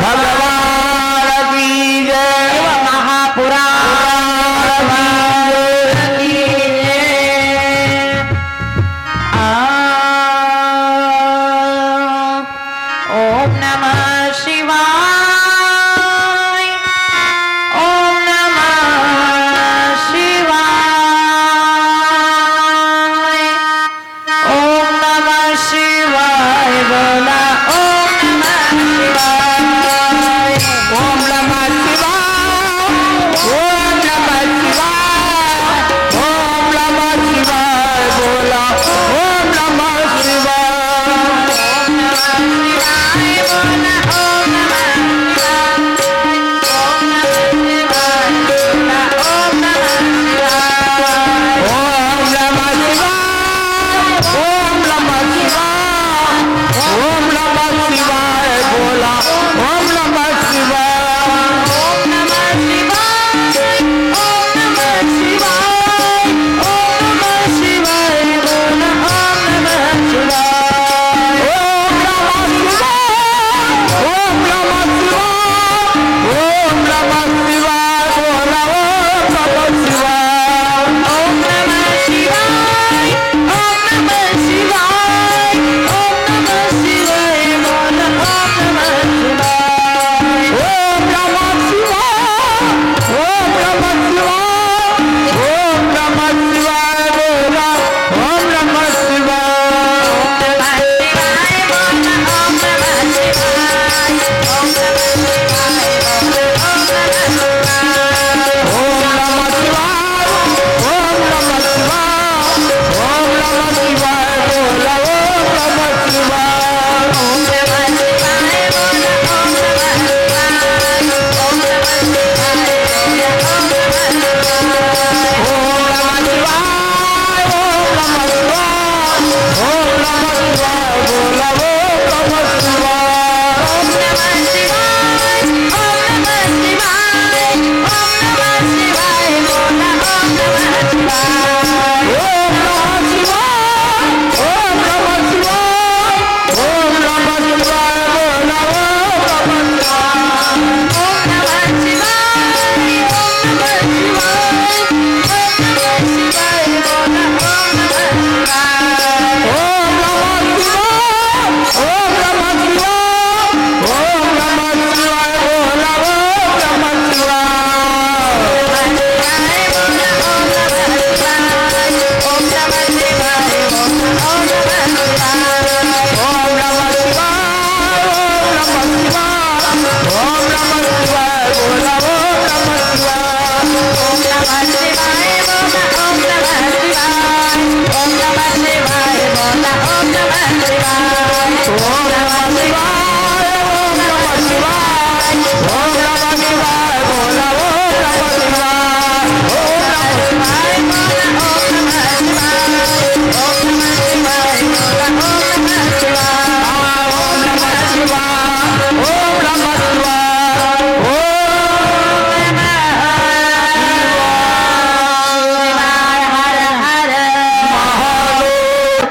भगवान की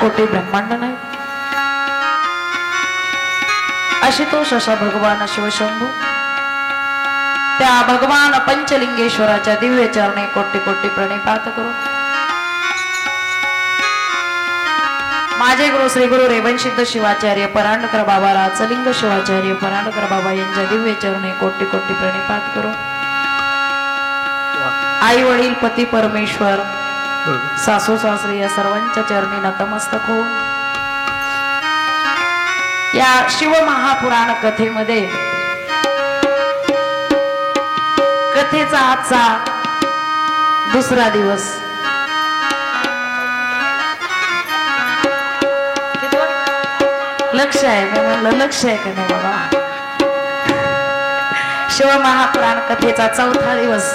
कोटी ब्रह्मांड नाही आशुतोष असा भगवान शिवशंभू त्या भगवान पंचलिंगेश्वराच्या दिव्य चरणी कोटी कोटी प्रणिपात करू। माझे गुरु श्री गुरु रेवणसिद्ध शिवाचार्य परांडकर बाबा राचलिंग शिवाचार्य परांडकर बाबा यांच्या दिव्य चरणी कोटी कोटी प्रणिपात करू। आई वडील पती परमेश्वर सासू सासरी या सर्वांच्या चरणी नतमस्तक हो। या शिव महापुराण कथेमध्ये कथेचा आजचा दुसरा दिवस लक्ष आहे मी म्हणलं लक्ष आहे का नाही बाबा। शिव महापुराण कथेचा चौथा दिवस।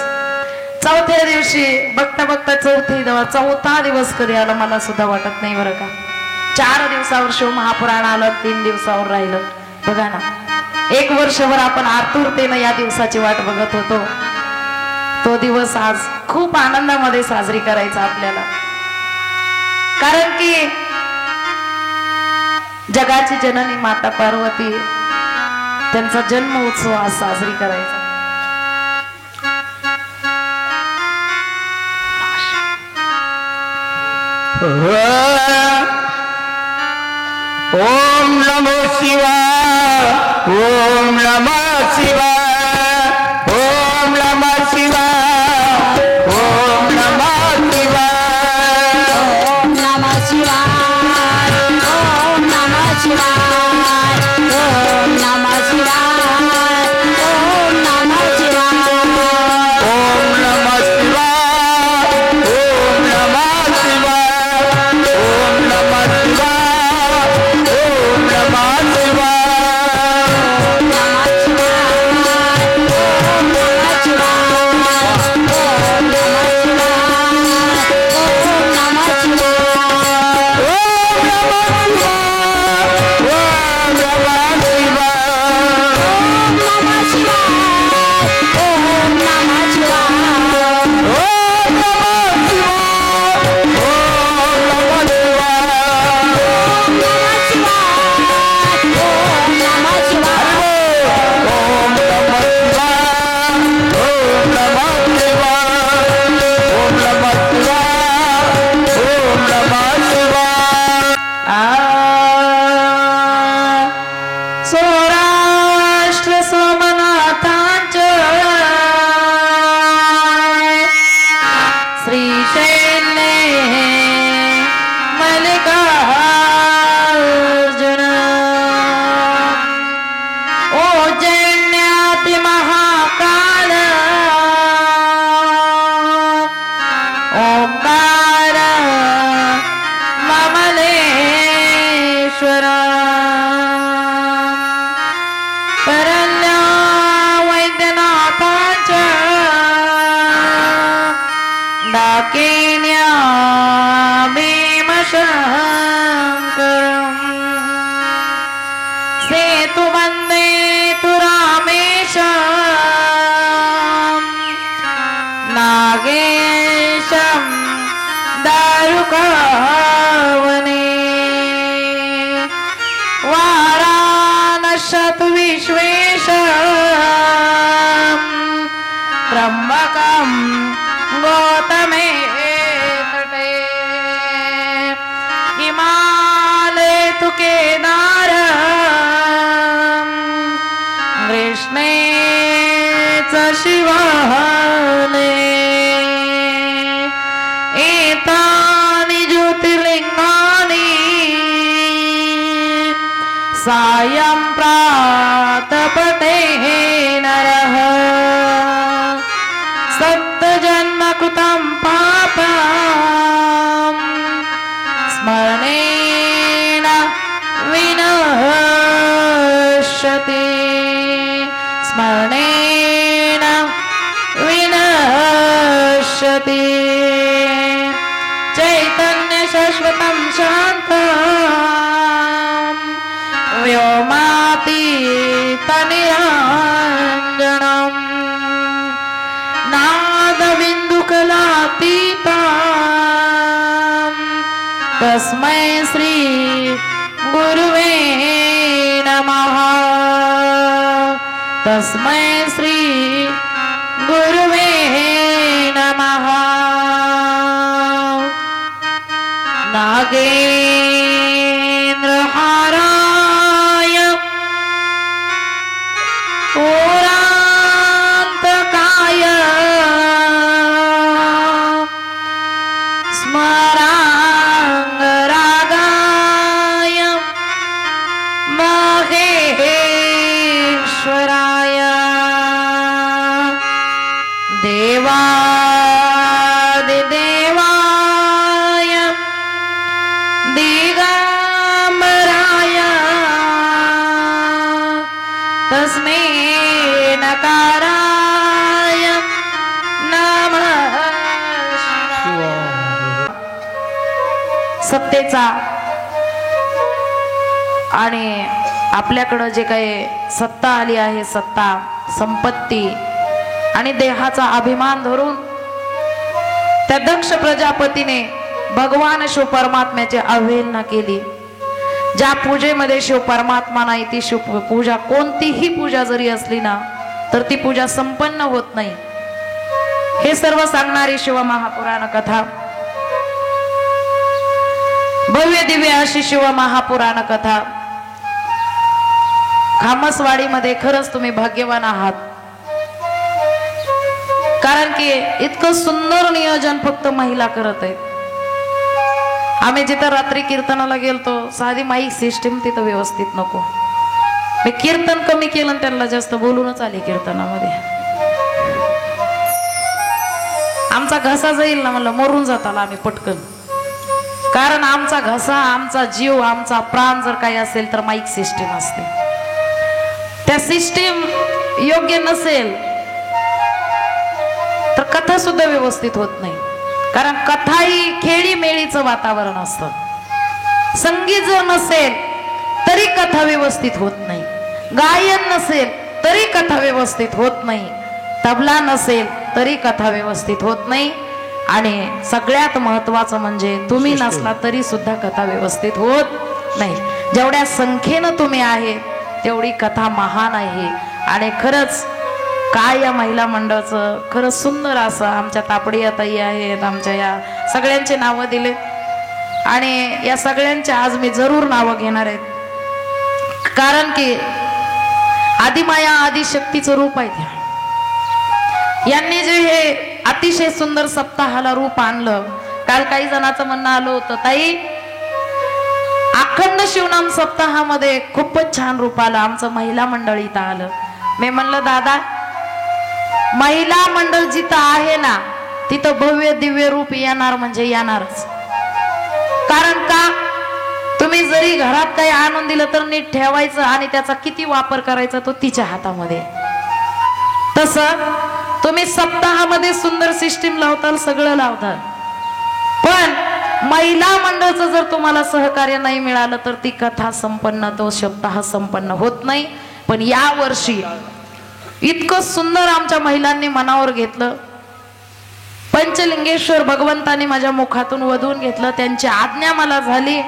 चौथ्या दिवशी बघता बघता चौथा दिवस कधी आला मला सुद्धा वाटत नाही बरं का। 4 दिवसावर शिव महापुराण आलं 3 दिवसावर राहिलं बघा ना। 1 वर्षभर आपण आतुरतेनं या दिवसाची वाट बघत होतो। तो दिवस आज खूप आनंदामध्ये साजरी करायचा आपल्याला, कारण की जगाची जननी माता पार्वती त्यांचा जन्म उत्सव आज साजरी करायचा। ओम नमो शिवाय ओम नमः शिवाय ओम नमः शिवाय ओम नमः शिवाय ओम नमः शिवाय ओम नमः शिवाय ओम नमः शिवाय ओम नमः शिवाय ओम नमः शिवाय ओम नमः शिवाय ओम नमः शिवाय ओम नमः त्र्यंबकं गौतमे तटे हिमालये तु केदार कृष्णे च शिवालये एतानि ज्योतिर्लिंगानि सायं प्रातपटे नरः सप्तजन्म कृतं पापं स्मरणेन व्योमातीतनिरञ्जनम् नादबिन्दुकलातीतम् तस्मै श्री गुरुवे नमः तस्मै श्री गुरुवे नमः नागेन्द्रहाराय पुरान्तकाय स्मराङ्गरागाय महेश्वराय देवादिदेवाय दिगम्बराय तस्मै नकाराय नमः सत्तेचा आणि आपल्याकडं जे काही सत्ता आली आहे, सत्ता संपत्ती आणि देहाचा अभिमान धरून त्या दक्ष प्रजापतीने भगवान शिव परमात्म्याची अवहेलना केली. ज्या पूजेमध्ये शिव परमात्मा नाही ती शिव पूजा, कोणतीही पूजा जरी असली ना तर ती पूजा संपन्न होत नाही. हे सर्व सांगणारी शिव महापुराण कथा, भव्य दिव्य अशी शिव महापुराण कथा. खामसवाडीमध्ये खरंच तुम्ही भाग्यवान आहात, कारण की इतकं सुंदर नियोजन फक्त महिला करत आहेत. आम्ही जिथं रात्री कीर्तनाला गेलतो, साधी माईक सिस्टीम तिथं व्यवस्थित नको. मी कीर्तन कमी केलं आणि त्यांना जास्त बोलूनच आले कीर्तनामध्ये. आमचा घसा जाईल ना म्हणलं, मरून जाताला आम्ही पटकन. कारण आमचा घसा, आमचा जीव, आमचा प्राण जर काही असेल तर माईक सिस्टीम असते. त्या सिस्टीम योग्य नसेल तर कथा सुद्धा व्यवस्थित होत नाही. कारण कथा ही खेळी मेळीचं वातावरण असतं. संगीत जर नसेल तरी कथा व्यवस्थित होत नाही. गायन नसेल तरी कथा व्यवस्थित होत नाही. तबला नसेल तरी कथा व्यवस्थित होत नाही. आणि सगळ्यात महत्वाचं म्हणजे तुम्ही नसला तरी सुद्धा कथा व्यवस्थित होत नाही. जेवढ्या संख्येनं तुम्ही आहे तेवढी कथा महान आहे. आणि खरंच काय या महिला मंडळाचं खरंच सुंदर असं. आमच्या तापडी ताई आहेत, आमच्या या सगळ्यांचे नावं दिले आणि या सगळ्यांचे आज मी जरूर नावं घेणार आहेत. कारण की आदिमाया आदिशक्तीचं रूप आहे. त्या यांनी जे हे अतिशय सुंदर सप्ताहाला रूप आणलं. काल काही जणांचं म्हणणं आलं होतं, ताई अखंड शिवनाम सप्ताहामध्ये खूपच छान रूप आलं, आमचं महिला मंडळ इथं आलं. मी म्हणलं दादा, महिला मंडळ जिथं आहे ना तिथं भव्य दिव्य रूप येणार म्हणजे येणारच. कारण का, तुम्ही जरी घरात काही आणून दिलं तर नीट ठेवायचं आणि त्याचा किती वापर करायचा तो तिच्या हातामध्ये. तसं तुम्ही सप्ताहामध्ये सुंदर सिस्टीम लावताल, सगळं लावताल, पण महिला मंडळचं जर तुम्हाला सहकार्य नाही मिळालं तर ती कथा संपन्न, तो सप्ताह संपन्न होत नाही. पण या वर्षी इतकं सुंदर आमच्या महिलांनी मनावर घेतलं. पंचलिंगेश्वर भगवंतांनी माझ्या मुखातून वधून घेतलं. त्यांची आज्ञा मला झाली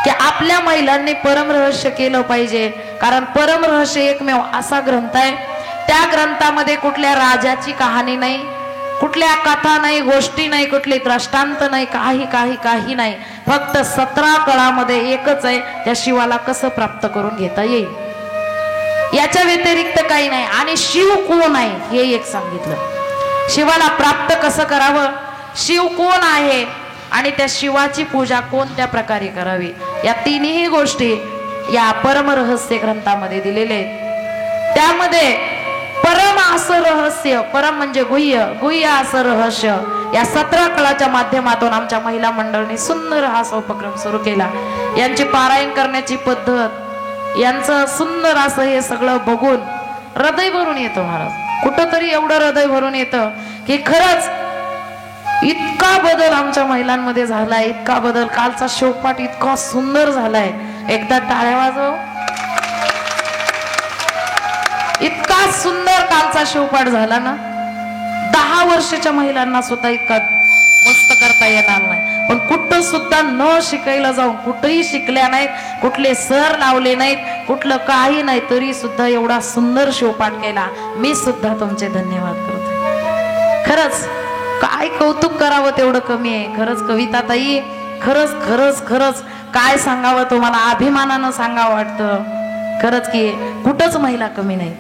की आपल्या महिलांनी परमरहस्य केलं पाहिजे. कारण परमरहस्य एकमेव असा ग्रंथ आहे, त्या ग्रंथामध्ये कुठल्या राजाची कहाणी नाही, कुठल्या कथा नाही, गोष्टी नाही, कुठली दृष्टांत नाही, काही नाही. फक्त 17 कळामध्ये एकच आहे, त्या शिवाला कसं प्राप्त करून घेता येईल, याच्या व्यतिरिक्त काही नाही. आणि शिव कोण आहे हे एक सांगितलं. शिवाला प्राप्त कसं करावं, शिव कोण आहे आणि त्या शिवाची पूजा कोणत्या प्रकारे करावी, या तिन्ही गोष्टी या परमरहस्य ग्रंथामध्ये दिलेले आहेत. त्यामध्ये परम असं रहस्य, परम म्हणजे गुह्य, गुह्य असं रहस्य या 17 कळाच्या माध्यमातून आमच्या महिला मंडळाने सुंदर हा उपक्रम सुरू केला. यांची पारायण करण्याची पद्धत, यांचं सुंदर असं हे सगळं बघून हृदय भरून येतं. महाराज कुठंतरी एवढं हृदय भरून येतं की खरंच इतका बदल आमच्या महिलांमध्ये झालाय, इतका बदल. कालचा शिवपाठ इतका सुंदर झालाय एकदा टाळ्या वाजव. इतका सुंदर कालचा शिवपाठ झाला ना, 10 वर्षाच्या महिलांना सुद्धा इतका मस्त करता येणार नाही. पण कुठं सुद्धा न शिकायला जाऊन, कुठेही शिकल्या नाहीत, कुठले सर लावले नाहीत, कुठलं काही नाही, तरी सुद्धा एवढा सुंदर शिवपाठ केला. मी सुद्धा तुमचे धन्यवाद करते. खरंच काय कौतुक करावं तेवढं कमी आहे. खरंच कविताताई, खरंच खरंच खरंच काय सांगावं तुम्हाला, अभिमानानं सांगावं वाटतं. खरंच की कुठंच महिला कमी नाही.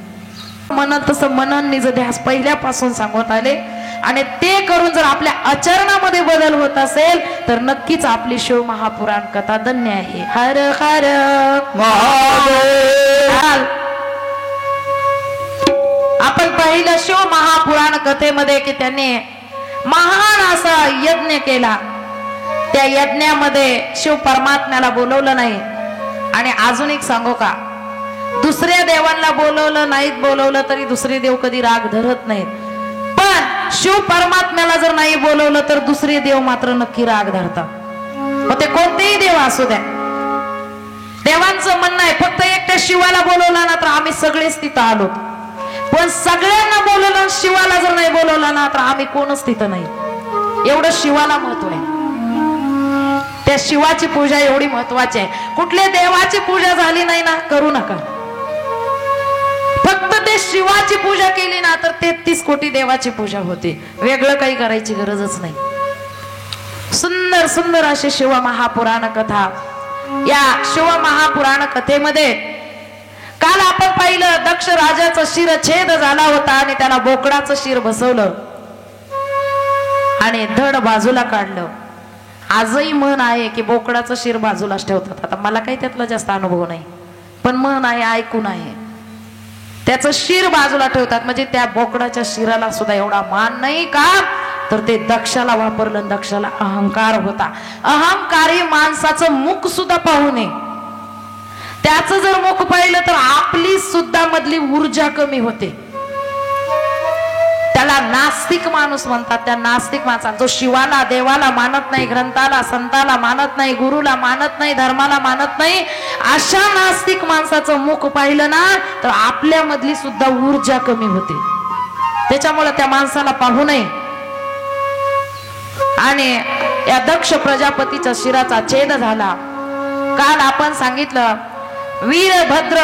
मनन तसं मनन निज ध्यास पहिल्यापासून सांगत आले, आणि ते करून जर आपल्या आचरणामध्ये बदल होत असेल तर नक्कीच आपली शिव महापुराण कथा धन्य आहे. हर हर महादेव. आपण पाहिलं शिव महापुराण कथेमध्ये की त्यांनी महान असा यज्ञ केला. त्या यज्ञामध्ये शिव परमात्म्याला बोलवलं नाही. आणि अजून एक सांगू का, दुसऱ्या देवांना बोलवलं तरी दुसरे देव कधी राग धरत नाहीत. पण शिव परमात्म्याला जर नाही बोलवलं तर दुसरे देव मात्र नक्की राग धरतात. मग ते कोणतेही देव असू द्या. देवांचं म्हणणं आहे फक्त एकट्या शिवाला बोलवला ना तर आम्ही सगळेच तिथं आलो, पण सगळ्यांना बोलवलं, शिवाला जर नाही बोलवलं ना तर आम्ही कोणच तिथं नाही. एवढं शिवाला महत्व आहे. त्या शिवाची पूजा एवढी महत्वाची आहे. कुठल्या देवाची पूजा झाली नाही ना, करू नका. फक्त ते शिवाची पूजा केली ना तर 33 कोटी देवाची पूजा होते. वेगळं काही करायची गरजच नाही. सुंदर सुंदर अशी शिव महापुराण कथा. या शिव महापुराण कथेमध्ये काल आपण पाहिलं, दक्ष राजाचा शिरछेद झाला होता आणि त्याला बोकडाचं शिर बसवलं आणि धड बाजूला काढलं. आजही म्हण आहे की बोकडाचं शिर बाजूलाच ठेवतात. आता मला काही त्यातला जास्त अनुभव नाही, पण म्हण आहे, ऐकून आहे, त्याचं शिर बाजूला ठेवतात. म्हणजे त्या बोकडाच्या शिराला सुद्धा एवढा मान नाही का, तर ते दक्षाला वापरलं. दक्षाला अहंकार होता. अहंकारी माणसाचं मुख सुद्धा पाहू नये. त्याचं जर मुख पाहिलं तर आपली सुद्धा मधली ऊर्जा कमी होते. त्याला नास्तिक माणूस म्हणतात. त्या नास्तिक माणसाला, जो शिवाला देवाला मानत नाही, ग्रंथाला संताला मानत नाही, गुरुला मानत नाही, धर्माला मानत नाही, अशा नास्तिक माणसाचं मुख पाहिलं ना तर आपल्या मधली सुद्धा ऊर्जा कमी होते. त्याच्यामुळे त्या माणसाला पाहू नये. आणि या दक्ष प्रजापतीचा शिराचा छेद झाला. काल आपण सांगितलं, वीरभद्र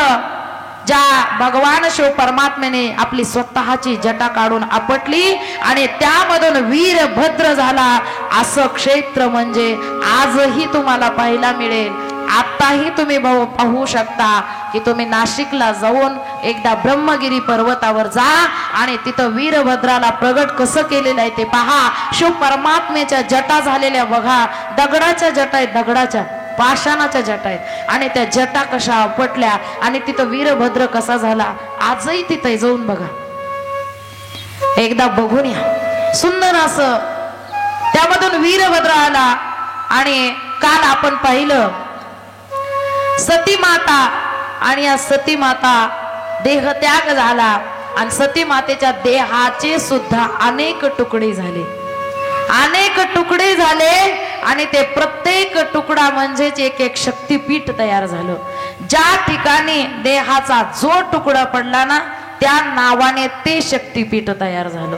ज्या भगवान शिव परमात्म्याने आपली स्वतःची जटा काढून आपटली आणि त्यामधून वीरभद्र झाला, असं क्षेत्र म्हणजे आजही तुम्हाला पाहायला मिळेल. आताही तुम्ही पाहू शकता की तुम्ही नाशिकला जाऊन एकदा ब्रह्मगिरी पर्वतावर जा आणि तिथं वीरभद्राला प्रगट कसं केलेलं आहे ते पहा. शिव परमात्म्याच्या जटा झालेल्या बघा. दगडाच्या जटा आहेत, दगडाच्या पाषाणाच्या जटा आहेत, आणि त्या जटा कशा आपटल्या आणि तिथं वीरभद्र कसा झाला. आजही तिथे जाऊन बघा, एकदा बघून या. सुंदर असं त्यामधून वीरभद्र आला. आणि काल आपण पाहिलं सती माता, आणि या सती माता देहत्याग झाला आणि सती मातेच्या देहाचे सुद्धा अनेक तुकडे झाले. अनेक तुकडे झाले आणि ते प्रत्येक तुकडा म्हणजेच एक एक शक्तिपीठ तयार झालं. ज्या ठिकाणी देहाचा जो तुकडा पडला ना त्या नावाने ते शक्तिपीठ तयार झालं.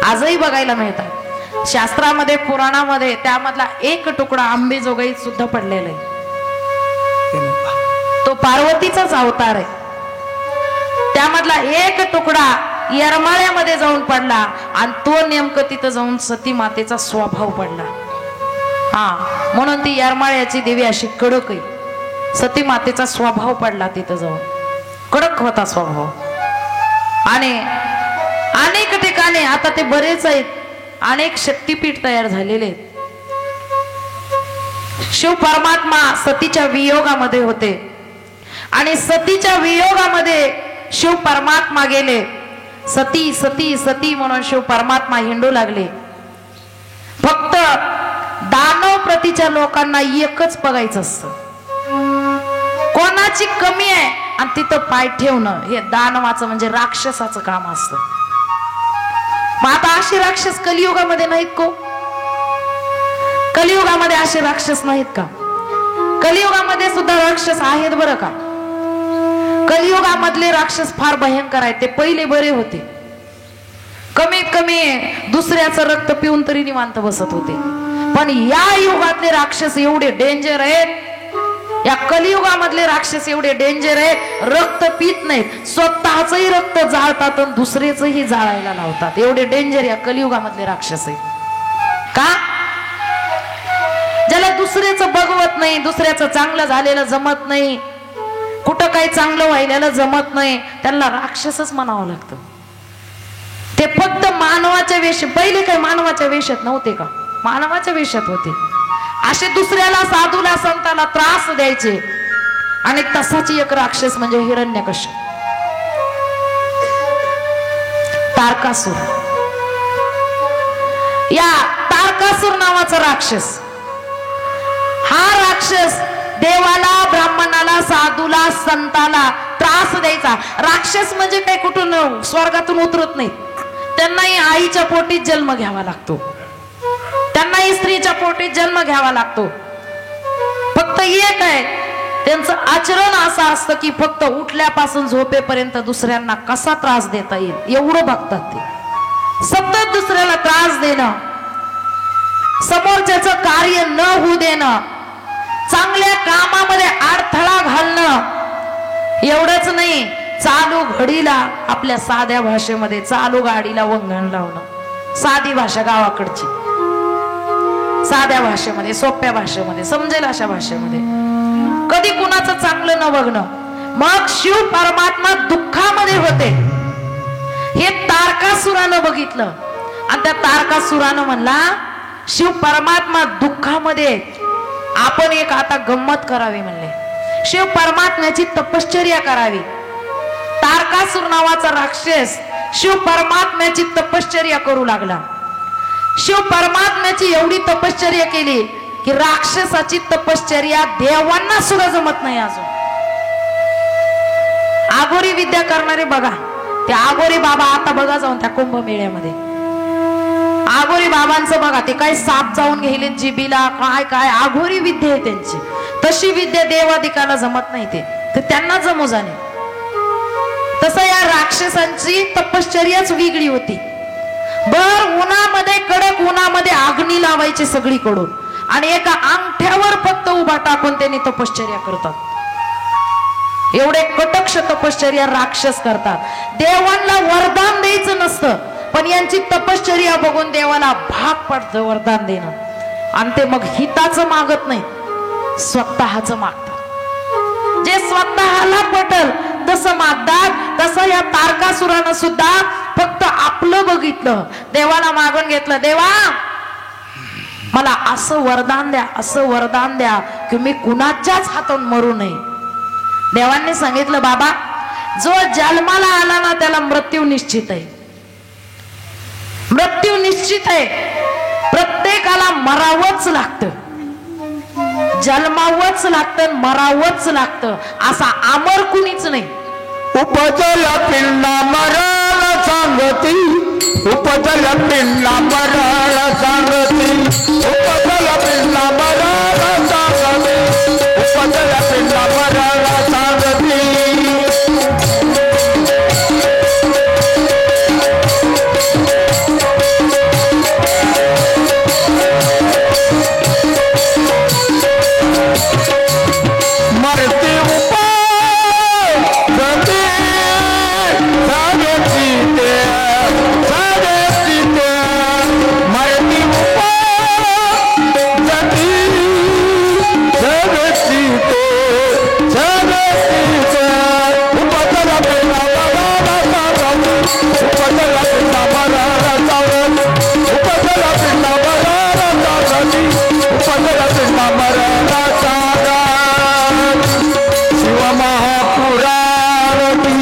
आजही बघायला मिळतात शास्त्रामध्ये, पुराणामध्ये. त्यामधला एक तुकडा अंबेजोगाईत सुद्धा पडलेला आहे. तो पार्वतीचाच अवतार आहे. त्यामधला एक तुकडा येरमाळ्यामध्ये जाऊन पडला आणि तो नेमकं तिथं जाऊन सती मातेचा स्वभाव पडला. म्हणून ती येरमाळ्याची देवी अशी कडक आहे. सती मातेचा स्वभाव पडला तिथं जाऊन, कडक होता स्वभाव. आणि अनेक ठिकाणी आता ते बरेच आहेत, अनेक शक्तिपीठ तयार झालेले आहेत. शिव परमात्मा सतीच्या वियोगामध्ये होते आणि सतीच्या वियोगामध्ये शिव परमात्मा गेले. सती सती सती म्हणून शिव परमात्मा हिंडू लागले. फक्त दानव प्रतीच्या लोकांना एकच बघायचं असतं, कोणाची कमी आहे आणि तिथं पाय ठेवणं. हे दानवाचं म्हणजे राक्षसाचं काम असतं. मग आता असे राक्षस कलियुगामध्ये नाहीत को? कलियुगामध्ये असे राक्षस नाहीत का? कलियुगामध्ये सुद्धा राक्षस आहेत बरं का. कलियुगामधले राक्षस फार भयंकर आहेत. ते पहिले बरे होते, कमीत कमी दुसऱ्याचं रक्त पिऊन तरी निवांत बसत होते. पण या युगातले राक्षस एवढे डेंजर आहेत, या कलियुगामधले राक्षस एवढे डेंजर आहेत, रक्त पित नाहीत, स्वतःचंही रक्त जाळतात आणि दुसऱ्याचंही जाळायला लावतात. एवढे डेंजर या कलियुगामधले राक्षस आहेत. का? ज्याला दुसऱ्याचं बघवत नाही, दुसऱ्याचं चांगलं झालेलं जमत नाही, कुठं काही चांगलं व्हायला जमत नाही, त्यांना राक्षसच म्हणावं लागतं. ते फक्त मानवाच्या वेश, पहिले काय मानवाच्या वेशात नव्हते का? मानवाच्या वेशात होते. असे दुसऱ्याला, साधूला, संताला त्रास द्यायचे. आणि तसाची एक राक्षस म्हणजे हिरण्यकश्यप, तारकासूर. या तारकासूर नावाचा राक्षस, हा राक्षस देवाला, ब्राह्मणाला, साधूला, संताला त्रास द्यायचा. राक्षस म्हणजे काय कुठून स्वर्गातून उतरत नाही, त्यांनाही आईच्या पोटीत जन्म घ्यावा लागतो, त्यांनाही स्त्रीच्या पोटीत जन्म घ्यावा लागतो. फक्त एक आहे, त्यांचं आचरण असं असतं की फक्त उठल्यापासून झोपेपर्यंत दुसऱ्यांना कसा त्रास देता येईल एवढं बघतात ते. सतत दुसऱ्याला त्रास देणं, समोरच्याचं कार्य न होऊ देणं, चांगल्या कामामध्ये अडथळा घालणं. एवढंच नाही, चालू घडीला, आपल्या साध्या भाषेमध्ये चालू गाडीला वंगण लावणं. साधी भाषा गावाकडची, साध्या भाषेमध्ये, सोप्या भाषेमध्ये, समजेल अशा भाषेमध्ये. कधी कुणाचं चांगलं न बघणं. मग शिव परमात्मा दुःखामध्ये होते, हे तारकासुरानं बघितलं. आणि त्या तारकासुरानं म्हणला, शिव परमात्मा दुःखामध्ये, आपण एक आता गंमत करावी म्हणले. शिव परमात्म्याची तपश्चर्या करावी. तारकासूर नावाचा राक्षस शिव परमात्म्याची तपश्चर्या करू लागला. शिव परमात्म्याची एवढी तपश्चर्या केली की राक्षसाची तपश्चर्या देवांना सुद्धा जमत नाही. अजून आघोरी विद्या करणारे बघा, ते आघोरी बाबा आता बघा जाऊन त्या कुंभमेळ्यामध्ये, आघोरी बाबांचं बघा, ते काय साप जाऊन गेले जिबीला, काय काय आघोरी विद्या आहे त्यांची. तशी विद्या देवादिकाला जमत नाही, ते त्यांना जमू जाणे. तसं या राक्षसांची तपश्चर्याच वेगळी होती. भर उन्हामध्ये, कडक उन्हामध्ये अग्नी लावायची सगळीकडून, आणि एका अंगठ्यावर फक्त उभा टाकून त्यांनी तपश्चर्या करतात. एवढे कटक्ष तपश्चर्या राक्षस करतात. देवांना वरदान द्यायचं नसतं, पण यांची तपश्चर्या बघून देवाला भाग पडतं वरदान देणं. आणि ते मग हिताचं मागत नाही, स्वतःच मागतात. जे स्वतःला पटल तसं मागतात. तसं या तारकासुरानं सुद्धा फक्त आपलं बघितलं, देवाला मागून घेतलं. देवा, मला असं वरदान द्या, असं वरदान द्या की मी कुणाच्याच हातून मरू नये. देवांनी सांगितलं, बाबा, जो जन्माला आला ना त्याला मृत्यू निश्चित आहे. मृत्यू निश्चित आहे. प्रत्येकाला मरावंच लागतं, जन्मावंच लागतं, मरावंच लागतं. असा अमर कुणीच नाही. उपजला पिंडा मराला सांगती, उपजला पिंडा मराला सांगती, उपजला पिंडा मराला सांगती, उपजला पिंडा मराला सांगती. मरते उपाय जगते सागती ते, सागती ते, मरते उपाय जगती सागती ते, सागती ते. उपजला पिंडा मराला सांगती, उपजला पिंडा मराला सांगती, उपजला पिंडा मराला सांगती, उपजला पिंडा मराला सांगती. शिव महापुराण की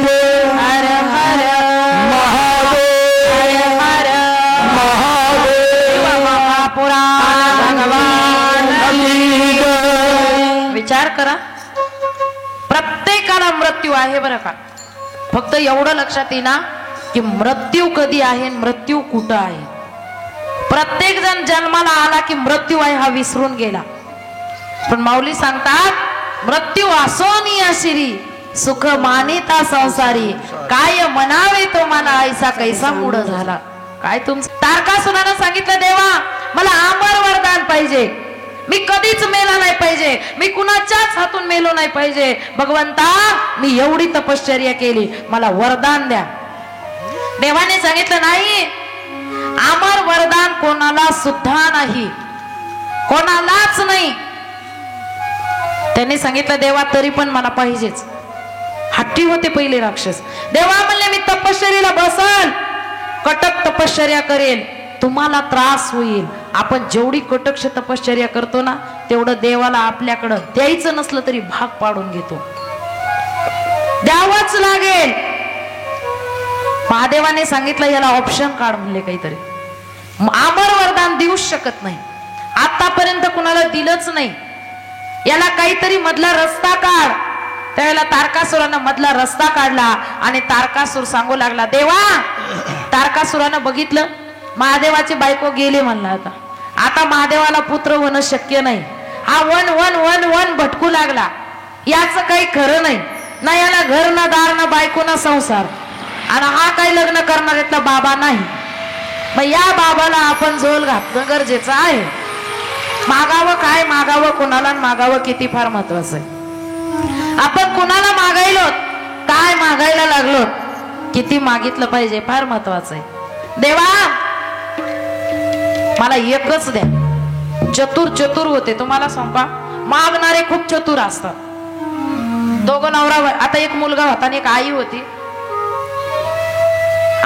जय. हर हर महादेव, हर हर महादेव, महापुराण भगवान की जय. विचार करा, प्रत्येकाला मृत्यू आहे बरं का. फक्त एवढं लक्षात येईना की मृत्यू कधी आहे, मृत्यू कुठं आहे. प्रत्येक जण जन्माला आला की मृत्यू आहे हा विसरून गेला. पण माऊली सांगतात मृत्यू असोनी अशिरी सुख मानिता संसारी काय म्हणावे तो मला ऐसा कैसा मूड झाला. काय तुमचं तारकासुरानं सांगितलं देवा मला अमर वरदान पाहिजे, मी कधीच मेला नाही पाहिजे, मी कुणाच्याच हातून मेलो नाही पाहिजे. भगवंता मी एवढी तपश्चर्या केली, मला वरदान द्या. देवाने सांगितलं नाही, अमर वरदान कोणाला सुद्धा नाही, कोणालाच नाही. त्यांनी सांगितलं देवा तरी पण मला पाहिजेच. हट्टी होते पहिले राक्षस. देवा म्हणले मी तपश्चर्याला बसल, कटक तपश्चर्या करेल, तुम्हाला त्रास होईल. आपण जेवढी कटक्ष तपश्चर्या करतो ना तेवढं देवाला आपल्याकडं द्यायचं नसलं तरी भाग पाडून घेतो, द्यावंच लागेल. महादेवाने सांगितलं याला ऑप्शन काढ म्हणले काहीतरी. अमर वरदान देऊच शकत नाही, आतापर्यंत कुणाला दिलंच नाही. याला काहीतरी मधला रस्ता काढ. त्यावेळेला तारकासुरानं मधला रस्ता काढला आणि तारकासुर सांगू लागला देवा. तारकासुरानं बघितलं महादेवाची बायको गेली म्हणला, आता महादेवाला पुत्र होणं शक्य नाही. हा वन वन वन वन भटकू लागला, याचं काही खरं नाही ना, याला घर ना दार ना बायको ना संसार, आणि हा काही लग्न करणार यातला बाबा नाही. मग या बाबाला आपण झोल घातणं गरजेचं आहे. मागावं काय मागावं, कोणाला मागावं किती फार महत्वाचं आहे. आपण कुणाला मागायलो, काय मागायला लागलो, किती मागितलं पाहिजे फार महत्वाचं आहे. देवा मला एकच द्या. चतुर चतुर होते तुम्हाला सांगा, मागणारे खूप चतुर असतात. दोघं नवरा, आता एक मुलगा होता आणि एक आई होती.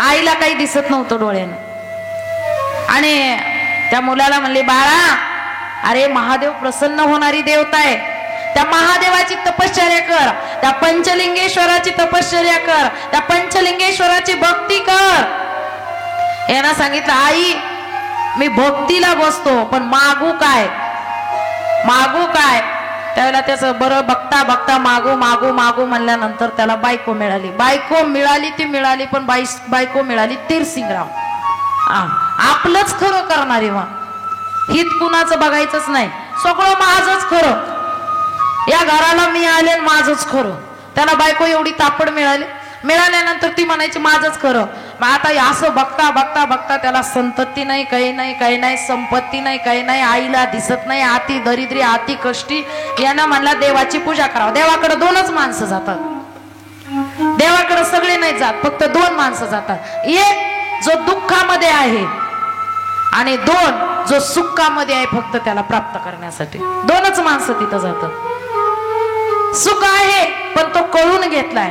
आईला काही दिसत नव्हतं डोळ्यानं, आणि त्या मुलाला म्हणले बाळा अरे महादेव प्रसन्न होणारी देवता आहे, त्या महादेवाची तपश्चर्या कर, त्या पंचलिंगेश्वराची तपश्चर्या कर, त्या पंचलिंगेश्वराची भक्ती कर. यानं सांगितलं आई मी भक्तीला बसतो पण मागू काय, मागू काय. त्यावेळेला त्याचं बरं बघता बघता मागू मागू मागू म्हणल्यानंतर त्याला बायको मिळाली. बायको मिळाली ती मिळाली, पण बायको मिळाली तीरसिंगराव. आपलंच खरं करणारे, मग हित कुणाचं बघायचंच नाही, सगळं माझंच खरं. या घराला मी आले माझंच खरं. त्याला बायको एवढी तापड मिळाली, मिळाल्यानंतर ती म्हणायची माझंच खरं. मग आता असं बघता बघता बघता त्याला संतती नाही, काही नाही, काही नाही, संपत्ती नाही, काही नाही, आईला दिसत नाही, आती दरिद्री आती कष्टी. यानं म्हणला देवाची पूजा करावं. देवाकडे दोनच माणसं जातात, देवाकडे सगळे नाही जात, फक्त दोन माणसं जातात. एक जो दुःखामध्ये आहे आणि दोन जो सुखामध्ये आहे, फक्त त्याला प्राप्त करण्यासाठी दोनच माणसं तिथं जातात. सुख आहे पण तो कळून घेतलाय,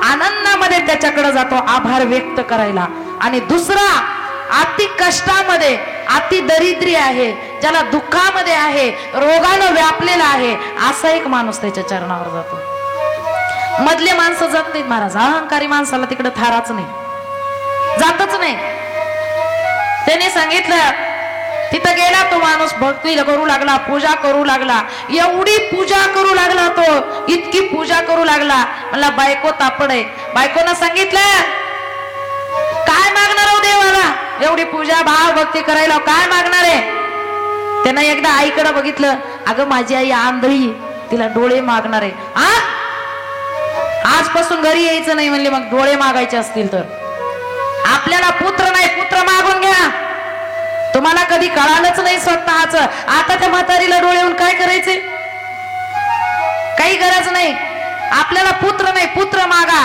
आनंदामध्ये त्याच्याकडे जातो आभार व्यक्त करायला. आणि दुसरा अति कष्टामध्ये अति दरिद्री आहे, ज्याला दुःखामध्ये आहे, रोगानं व्यापलेला आहे, असा एक माणूस त्याच्या चरणावर जातो. मधले माणसं जात नाहीत महाराज. अहंकारी माणसाला तिकडे थाराच नाही, जातच नाही. त्याने सांगितलं तिथं गेला तो माणूस, भक्ती करू लागला, पूजा करू लागला, एवढी पूजा करू लागला तो, इतकी पूजा करू लागला. मला बायको तापड आहे. बायकोनं सांगितलं काय मागणार हो देवाला, एवढी पूजा भाव भक्ती करायला काय मागणार आहे. त्यानं एकदा आईकडे बघितलं, अगं माझी आई आंधळी, तिला डोळे मागणार आहे. आजपासून घरी यायचं नाही म्हणले. मग डोळे मागायचे असतील तर आपल्याला पुत्र नाही, पुत्र मागून घ्या. तुम्हाला कधी कळालंच नाही स्वतःच. आता त्या म्हातारीला डोळे येऊन काय करायचे, काही गरज नाही. आपल्याला पुत्र नाही, पुत्र मागा.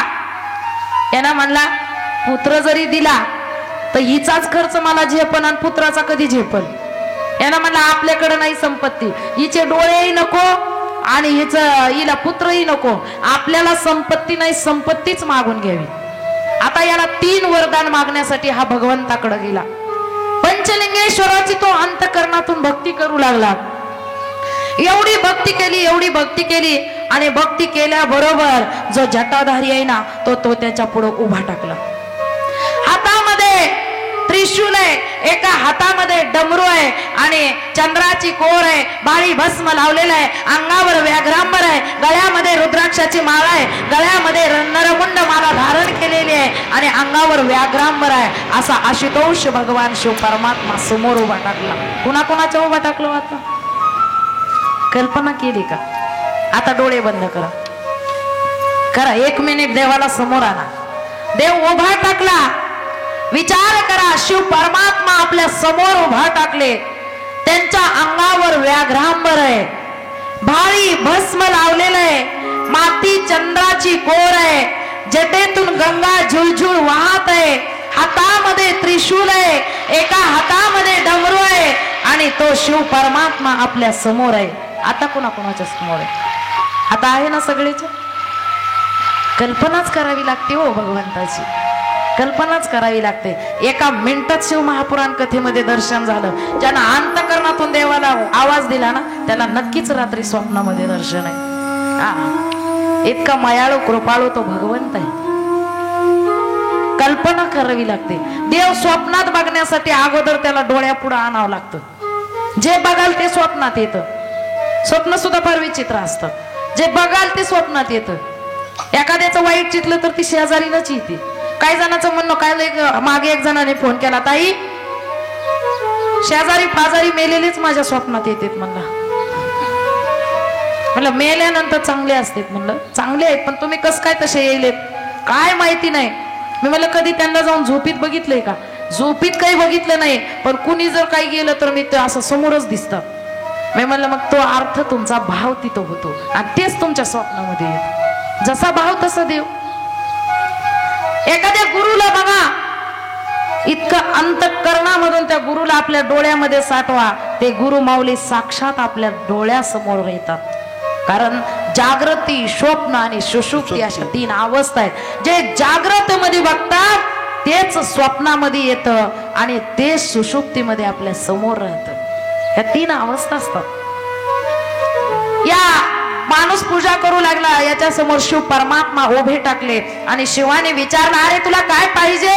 यांना म्हणला पुत्र जरी दिला तर हिचाच खर्च मला झेपन आणि पुत्राचा कधी झेपल. यांना म्हणला आपल्याकडे नाही संपत्ती, हिचे डोळेही नको आणि हिला पुत्रही नको, आपल्याला संपत्ती नाही, संपत्तीच मागून घ्यावी. आता याला 3 वरदान मागण्यासाठी हा भगवंताकडे गेला. पंचलिंगेश्वराची तो अंतकरणातून भक्ती करू लागला. एवढी भक्ती केली, एवढी भक्ती केली, आणि भक्ती केल्याबरोबर जो जटाधारी आहे ना तो त्याच्या पुढे उभा टाकला. हातामध्ये त्रिशूल आहे, एका हातामध्ये डमरू आहे आणि चंद्राची कोर आहे, बाळी भस्म लावलेला आहे, अंगावर व्याघ्रांबर आहे, गळ्यामध्ये रुद्राक्षाची माळ आहे, गळ्यामध्ये नरमुंड माला धारण केलेली आहे आणि अंगावर व्याघ्रांबर आहे. असा आशुतोष भगवान शिव परमात्मा समोर उभा टाकला. कुणाकुणाच्या उभा टाकलो आता कल्पना केली का? आता डोळे बंद करा, करा 1 मिनिट देवाला समोर आणा. देव उभा टाकला. विचार करा, शिव परमात्मा आपल्या समोर उभा टाकले. त्यांच्या अंगावर व्याघ्रांबर आहे, भारी भस्म लावलेलं आहे, माती चंद्राची कोर आहे, जटेतून गंगा झुळझुळ वाहत आहे, हातामध्ये त्रिशूल आहे, एका हातामध्ये डमरू आहे आणि तो शिव परमात्मा आपल्या समोर आहे. आता कोणाच्या समोर आहे? आता आहे ना सगळेच. कल्पनाच करावी लागते हो भगवंताची, कल्पनाच करावी लागते. एका मिनिटात शिव महापुराण कथेमध्ये दर्शन झालं. ज्यांना अंतकरणातून देवाला आवाज दिला ना, त्याला नक्कीच रात्री स्वप्नामध्ये दर्शन आहे. इतका मायाळू कृपाळू तो भगवंत आहे. कल्पना करावी लागते. देव स्वप्नात बघण्यासाठी अगोदर त्याला डोळ्यापुढे आणावं लागतं. जे बघाल ते स्वप्नात येतं. स्वप्न सुद्धा फार विचित्र असतं. जे बघाल ते स्वप्नात येतं. एखाद्याचं वाईट चितलं तर ती शेजारीनच येते. काही जणांचं म्हणणं काय, मागे एक जणाने फोन केला, ताई शेजारी पाजारी मेलेलेच माझ्या स्वप्नात येतात. म्हणलं मेल्यानंतर चांगले असतात. म्हणलं चांगले आहेत, पण तुम्ही कस काय तसे येलेत काय माहिती नाही. मी म्हणलं कधी त्यांना जाऊन झोपीत बघितलंय का? झोपीत काही बघितलं नाही, पण कुणी जर काही गेलं तर मी ते असं समोरच दिसतं. मी म्हणलं मग तो अर्थ तुमचा भाव तिथं होतो आणि तेच तुमच्या स्वप्नामध्ये येत. जसा भाव तसा देव. एखाद्या गुरुला बघा, इतकं अंतःकरणामधून त्या गुरुला आपल्या डोळ्यामध्ये साठवा, ते गुरु माऊली साक्षात आपल्या डोळ्यासमोर येतात. कारण जागृती, स्वप्न आणि सुषुप्ती अशा 3 अवस्था आहेत. जे जागृत मध्ये बघतात तेच स्वप्नामध्ये येतं आणि ते सुषुप्तीमध्ये आपल्या समोर राहतं. ह्या 3 अवस्था असतात. या माणूस पूजा करू लागला, याच्या समोर शिव परमात्मा उभे टाकले आणि शिवाने विचारलं, अरे तुला काय पाहिजे?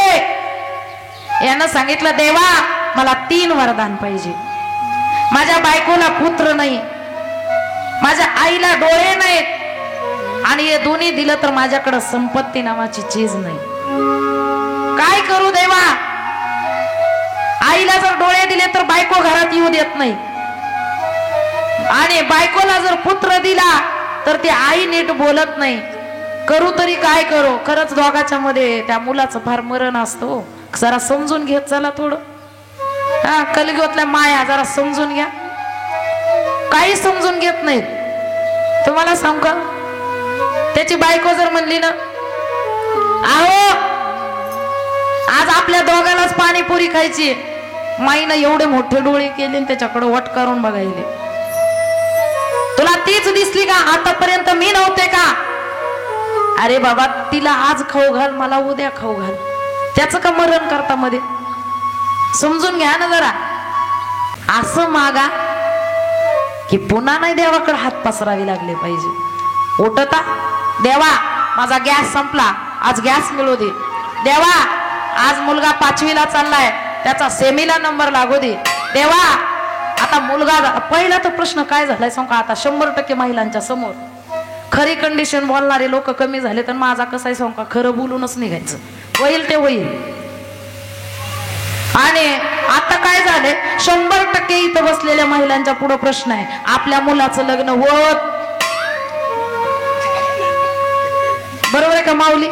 यानं सांगितलं, देवा मला 3 वरदान पाहिजे. माझ्या बायकोला पुत्र नाही, माझ्या आईला डोळे नाहीत आणि हे दोन्ही दिलं तर माझ्याकडे संपत्ती नावाची चीज नाही. काय करू देवा? आईला जर डोळे दिले तर बायको घरात येऊ देत नाही आणि बायकोला जर पुत्र दिला तर ती आई नीट बोलत नाही. करू तरी काय करू? खरंच दोघाच्या मध्ये त्या मुलाचं फार मरण असतो. जरा समजून घेत चला थोडं. हा, कलयुगातल्या माया जरा समजून घ्या. काही समजून घेत नाहीत. तुम्हाला सांगू का, त्याची बायको जर म्हणली ना, अहो आज आपल्या दोघांनाच पाणीपुरी खायची, माईनं एवढे मोठे डोळे केले त्याच्याकडे वट करून बघायले, तुला तीच दिसली का? आतापर्यंत मी नव्हते का? अरे बाबा, तिला आज खाऊ घाल, मला उद्या खाऊ घाल. त्याचं का मरण करता मध्ये? समजून घ्या ना जरा. असं मागा की पुन्हा नाही देवाकडे हात पसरावे लागले पाहिजे. उठता, देवा माझा गॅस संपला, आज गॅस मिळू दे. देवा आज मुलगा 5वीला चाललाय, त्याचा सेमीला नंबर लागू दे. देवा आता मुलगा, पहिला तर प्रश्न काय झालाय सांग का, आता 100% महिलांच्या समोर खरी कंडिशन बोलणारे लोक कमी झाले, तर माझा कसा आहे सांग का, खरं बोलूनच निघायचं, होईल ते होईल. आणि आता काय झाले, 100% इथं बसलेल्या महिलांच्या पुढे प्रश्न आहे, आपल्या मुलाचं लग्न होत. बरोबर आहे का माऊली?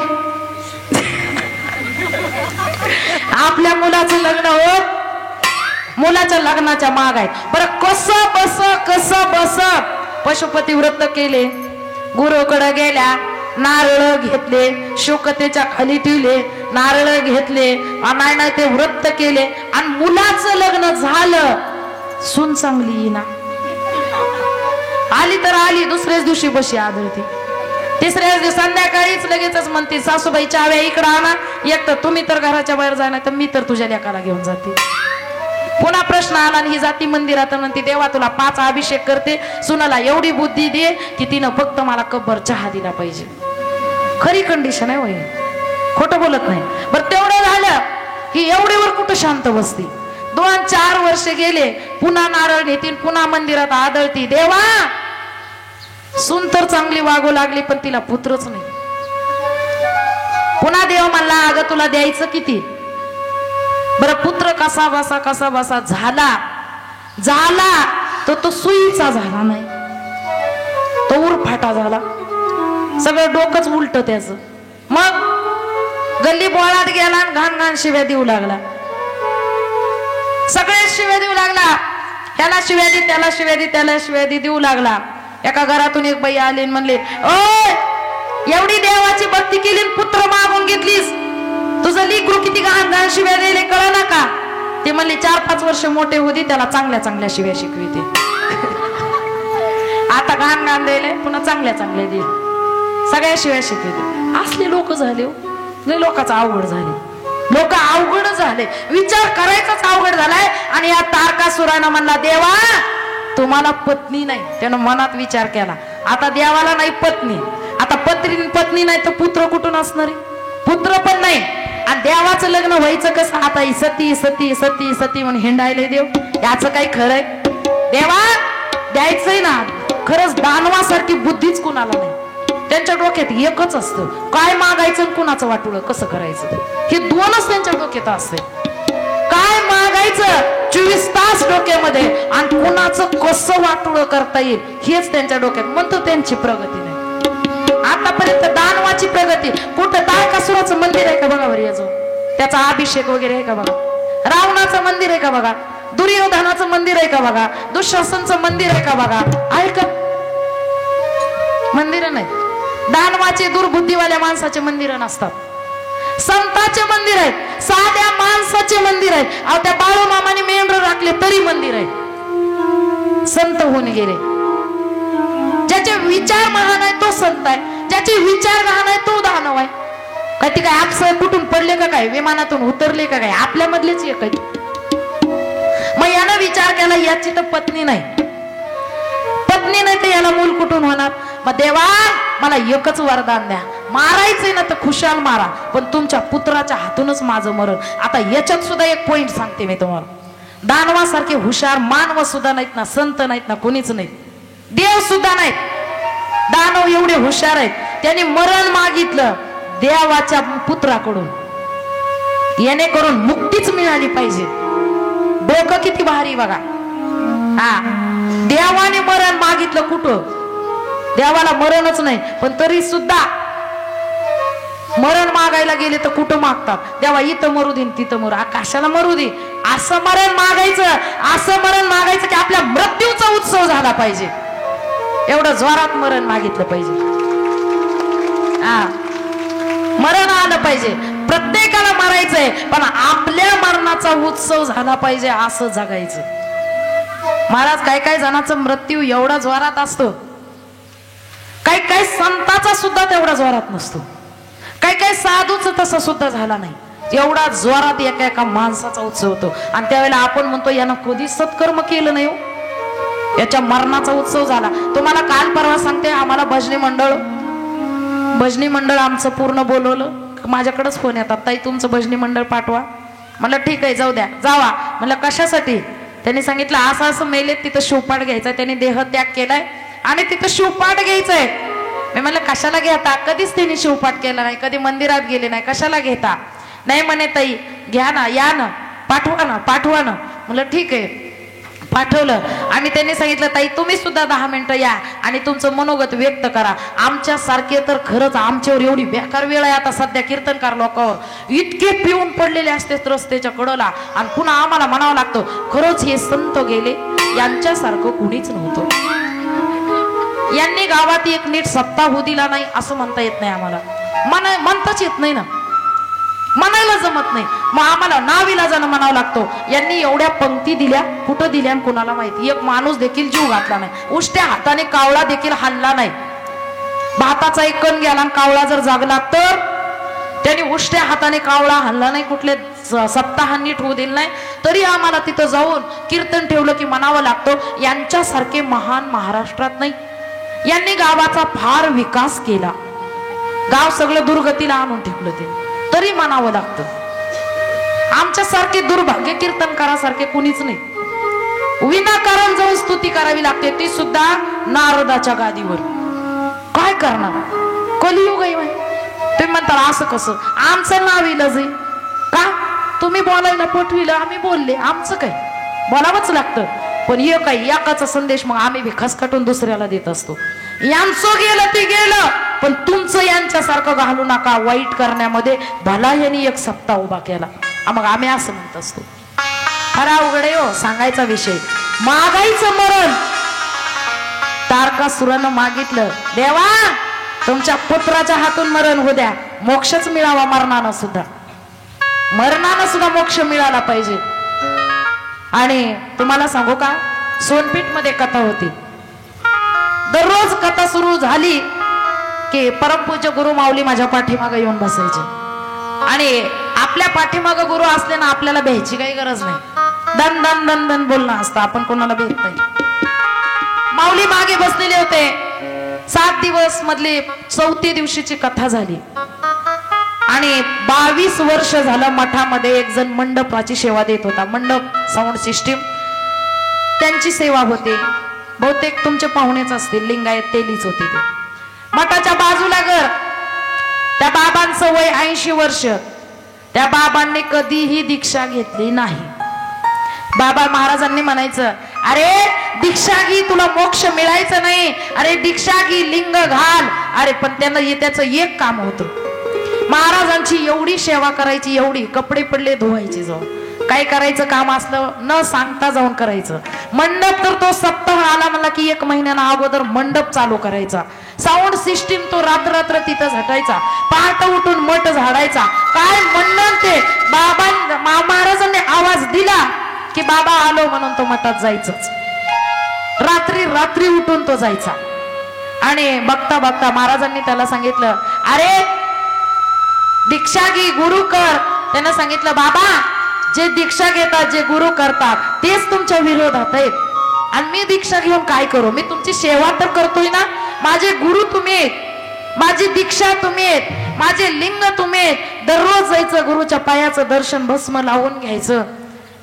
आपल्या मुलाचं लग्न होत, मुलाच्या लग्नाच्या माग आहेत. बरं कस बस पशुपती व्रत केले, गुरुकडे गेल्या, नारळ घेतले, शोकतेच्या खाली ठेवले, नारळ घेतले, नाही ते व्रत केले आणि मुलाचं लग्न झालं. सून चांगली ना, आली तर आली, दुसऱ्याच दिवशी बशी आदळती, तिसऱ्याच दिवशी संध्याकाळीच लगेचच म्हणते, सासूबाई चाव्या इकडं आणा, एक तर तुम्ही तर घराच्या बाहेर जाणार, तर मी तर तुझ्या लेकाला घेऊन जाते. पुन्हा प्रश्न आला आणि ही जाती मंदिरात म्हणते, देवा तुला 5 अभिषेक करते, सुनाला एवढी बुद्धी दे की तिनं फक्त मला कब्बर चहा दिला पाहिजे. खरी कंडिशन आहे, होय, खोटं बोलत नाही. बरं तेवढं झालं की एवढीवर कुठं शांत बसते. 2-4 वर्ष गेले, पुन्हा नारळ नेतील, पुन्हा मंदिरात आदळती, देवा सून तर चांगली वागू लागली पण तिला पुत्रच नाही. पुन्हा देव म्हणला, अगं तुला द्यायचं किती? बरं पुत्र कसा बसा झाला तो सुईचा झाला नाही. कौर फाटा झाला, सगळं डोकंच उलट त्याचं. मग गल्ली बोळात गेला आणि घाण घाण शिव्या देऊ लागला, सगळे शिव्या देऊ लागला. त्याला शिव्या दे, त्याला शिव्या दे, त्याला शिव्या दे देऊ लागला. एका घरातून एक बाई आली आणि म्हणले, ओय एवढी देवाची भक्ती केली, पुत्र मागून घेतलीस, तुझं लेकरू किती घाण घाण शिव्या द्यायला कळलं का? ते म्हणले 4-5 वर्ष मोठे होते, त्याला चांगल्या चांगल्या शिव्या शिकविते. आता घाण घाण द्यायला पुन्हा चांगल्या चांगल्या दे, सगळ्या शिव्या शिकविते. असले लोक झाले हो, लय लोकांचं अवघड झाले, लोक अवघड झाले, विचार करायचाच अवघड झालाय. आणि या तारकासुरानं म्हणला, देवा तुम्हाला पत्नी नाही. त्यानं मनात विचार केला, आता देवाला नाही पत्नी, आता पत्नी नाही तर पुत्र कुठून असणार आहे? पुत्र पण नाही, आणि देवाचं लग्न व्हायचं कसं? आता सती सती सती सती म्हणून हिंडायले देव, याचं काही खरंय? देवा द्यायचंय ना, खरंच दानवासारखी बुद्धीच कुणाला नाही. त्यांच्या डोक्यात एकच असतं, काय मागायचं कुणाचं वाटुळं कसं करायचं, हे दोनच त्यांच्या डोक्यात असते. काय मागायचं 24 तास डोक्यामध्ये, आणि कुणाचं कसं वाटुळं करता येईल हेच त्यांच्या डोक्यात. म्हणतो त्यांची प्रगती नाही आतापर्यंत, दानवाची प्रगती कुठं? तारकासुराचं मंदिर आहे का बघा बरं, याचं त्याचा अभिषेक वगैरे आहे का बघा? रावणाचं मंदिर आहे का बघा? दुर्योधनाचं मंदिर आहे का बघा? दुःशासनचं मंदिर आहे का बघा? आहे का? मंदिर नाही. दानवाचे दुर्बुद्धीवाल्या माणसाचे मंदिर नसतात, संतांचे मंदिर आहेत, साध्या माणसाचे मंदिर आहेत. अहो त्या बाळूमामाने मेंढर राखले तरी मंदिर आहे, संत होऊन गेले. ज्याचे विचार महान आहे तो संत आहे, ज्याचे विचार लहान आहे तो दानव आहे. काय ते काय आपसाय कुठून पडले का काय, विमानातून उतरले का काय? आपल्या मधलेच एक आहे. मग यानं विचार केला, याची तर पत्नी नाही, पत्नी नाही तर याला मूल कुठून होणार? मग देवा मला एकच वरदान द्या, मारायचंय ना तर खुशाल मारा, पण तुमच्या पुत्राच्या हातूनच माझं मरण. आता याच्यात सुद्धा एक पॉइंट सांगते मी तुम्हाला, दानवासारखे हुशार मानव सुद्धा नाहीत ना, संत नाहीत ना, कोणीच नाहीत, देव सुद्धा नाहीत. दानव एवढे हुशार आहेत, त्यांनी मरण मागितलं देवाच्या पुत्राकडून, येणे करून मुक्तीच मिळाली पाहिजे. डोकं किती भारी बघा. हा देवाने मरण मागितलं, कुठं? देवाला मरणच नाही, पण तरी सुद्धा मरण मागायला गेले तर कुठं मागतात? देवा इथं मरू दे तिथं मरू, आकाशाला मरू दे, असं मरण मागायचं, असं मरण मागायचं की आपल्या मृत्यूचा उत्सव झाला पाहिजे, एवढं जोरात मरण मागितलं पाहिजे. हा मरण आलं पाहिजे, प्रत्येकाला मरायचंय, पण आपल्या मरणाचा उत्सव झाला पाहिजे असं जगायचं. महाराज काही काही जणांचा मृत्यू एवढा जोरात असतो, काही काही संतांचा सुद्धा तेवढा जोरात नसतो, काही काही साधूच तसा सुद्धा झाला नाही, एवढा जोरात एका एका माणसाचा उत्सव होतो. आणि त्यावेळेला आपण म्हणतो यानं कधी सत्कर्म केलं नाही हो, याच्या मरणाचा उत्सव झाला. तुम्हाला काल परवा सांगते, आम्हाला भजनी मंडळ आमचं पूर्ण बोलवलं, माझ्याकडेच फोन येतात, ताई तुमचं भजनी मंडळ पाठवा. म्हणलं ठीक आहे जाऊ द्या, जावा. म्हणलं कशासाठी? त्यांनी सांगितलं असं असं मेले, तिथं शिवपाठ घ्यायचा, त्यांनी देह त्याग केलाय आणि तिथं शिवपाठ घ्यायचंय. मी म्हणलं कशाला घेता? कधीच त्यांनी शिवपाठ केला नाही, कधी मंदिरात गेले नाही, कशाला घेता? नाही म्हणे ताई घ्या ना, या ना, पाठवा ना, पाठवा ना. म्हणलं ठीक आहे, पाठवलं. आणि त्यांनी सांगितलं ताई तुम्ही सुद्धा 10 मिनिटं या आणि तुमचं मनोगत व्यक्त करा. आमच्या सारखे तर खरंच आमच्यावर एवढी बेकार वेळ आहे आता सध्या, कीर्तनकार लोकांवर इतके पिऊन पडलेले असते रस्त्याच्या कडोला, आणि पुन्हा आम्हाला म्हणावं लागतं खरंच हे संत गेले, यांच्यासारखं कुणीच नव्हतं, यांनी गावात एक नीट सत्ता होऊ दिला नाही असं म्हणता येत नाही आम्हाला, म्हणताच येत नाही ना, म्हणायला जमत नाही. मग आम्हाला नाविलाजानं म्हणावं लागतो, यांनी एवढ्या पंक्ती दिल्या, कुठं दिल्या आणि कुणाला माहिती. एक माणूस देखील जीव घातला नाही, उष्ट्या हाताने कावळा देखील हल्ला नाही. भाताचा एक कण गेला आणि कावळा जर जागला तर त्यांनी उष्ट्या हाताने कावळा हल्ला नाही, कुठले सप्ताह नीट होऊ दिलं नाही, तरी आम्हाला तिथं जाऊन कीर्तन ठेवलं की म्हणावं लागतं यांच्यासारखे महान महाराष्ट्रात नाही, यांनी गावाचा फार विकास केला, गाव सगळं दुर्गतीला आणून ठेवलं, ते तरी म्हणावं लागतं. आमच्यासारखे दुर्भाग्य कीर्तनकारासारखे कुणीच नाही. विनाकारण जाऊन स्तुती करावी लागते, ती सुद्धा नारदाच्या गादीवर. काय करणार? कलियुग आहे. तुम्ही म्हणता असं कसं? आमचं नाव इलज आहे का? तुम्ही बोलायला पटविलं, आम्ही बोलले, आमचं काय? बोलावंच लागतं. पण हे काय एकाचा संदेश मग आम्ही बी खसकाटून दुसऱ्याला देत असतो. यांचं गेलं ते गेलं, पण तुमचं यांच्यासारखं घालू नका वाईट करण्यामध्ये. भला यांनी एक सप्ताह उभा केला, मग आम्ही असं म्हणत असतो. अरे अवघड आहे हो सांगायचा विषय. मागायचं मरण तारकासुरानं मागितलं, देवा तुमच्या पुत्राच्या हातून मरण होऊ द्या, मोक्षच मिळावा. मरणानं सुद्धा मोक्ष मिळाला पाहिजे. आणि तुम्हाला सांगू का, सोनपीठ मध्ये कथा होती. दररोज कथा सुरू झाली की परमपूज्य गुरु माऊली माझ्या पाठीमागे येऊन बसायचे. आणि आपल्या पाठीमागे गुरु असले ना आपल्याला भ्यायची काही गरज नाही. दन दन दन दन बोलणं असतं, आपण कोणाला भेट नाही. माऊली मागे बसलेले होते. 7 दिवस मधली 4थ्या दिवशीची कथा झाली. आणि 22 वर्ष झालं मठामध्ये एक जण मंडपाची सेवा देत होता. मंडप साऊंड सिस्टीम त्यांची सेवा होते. बहुतेक तुमचे पाहुणेच असतील, लिंगायत तेलीच होते ते. मठाच्या बाजूला घर. त्या बाबांचं वय 80 वर्ष. त्या बाबांनी कधीही दीक्षा घेतली नाही. बाबा महाराजांनी म्हणायचं, अरे दीक्षा घी, तुला मोक्ष मिळायचं नाही. अरे दीक्षा घी, लिंग घाल. अरे पण त्यांना त्याचं एक काम होतं. महाराजांची एवढी सेवा करायची, एवढी कपडे पडले धुवायचे, जाऊन काय करायचं काम असलं न सांगता जाऊन करायचं. मंडप तर तो सप्ताह आला म्हणला की 1 महिन्यानं अगोदर मंडप चालू करायचा. साऊंड सिस्टीम तो रात्र तिथं झटायचा. पहाटे उठून मठ झाडायचा. काय म्हणणं ते बाबा महाराजांनी आवाज दिला की बाबा आलो म्हणून तो मठात जायचंच. रात्री उठून तो जायचा. आणि बघता बघता महाराजांनी त्याला सांगितलं, अरे दीक्षा घे, गुरु कर. त्यानं सांगितलं, बाबा जे दीक्षा घेतात, जे गुरु करतात तेच तुमच्या विरोधात आहेत. आणि मी दीक्षा घेऊन काय करू? मी तुमची सेवा तर करतोय ना. माझे गुरु तुम्ही आहेत, माझी दीक्षा तुम्ही आहेत, माझे लिंग तुम्ही आहेत. दररोज जायचं, गुरुच्या पायाचं दर्शन भस्म लावून घ्यायचं,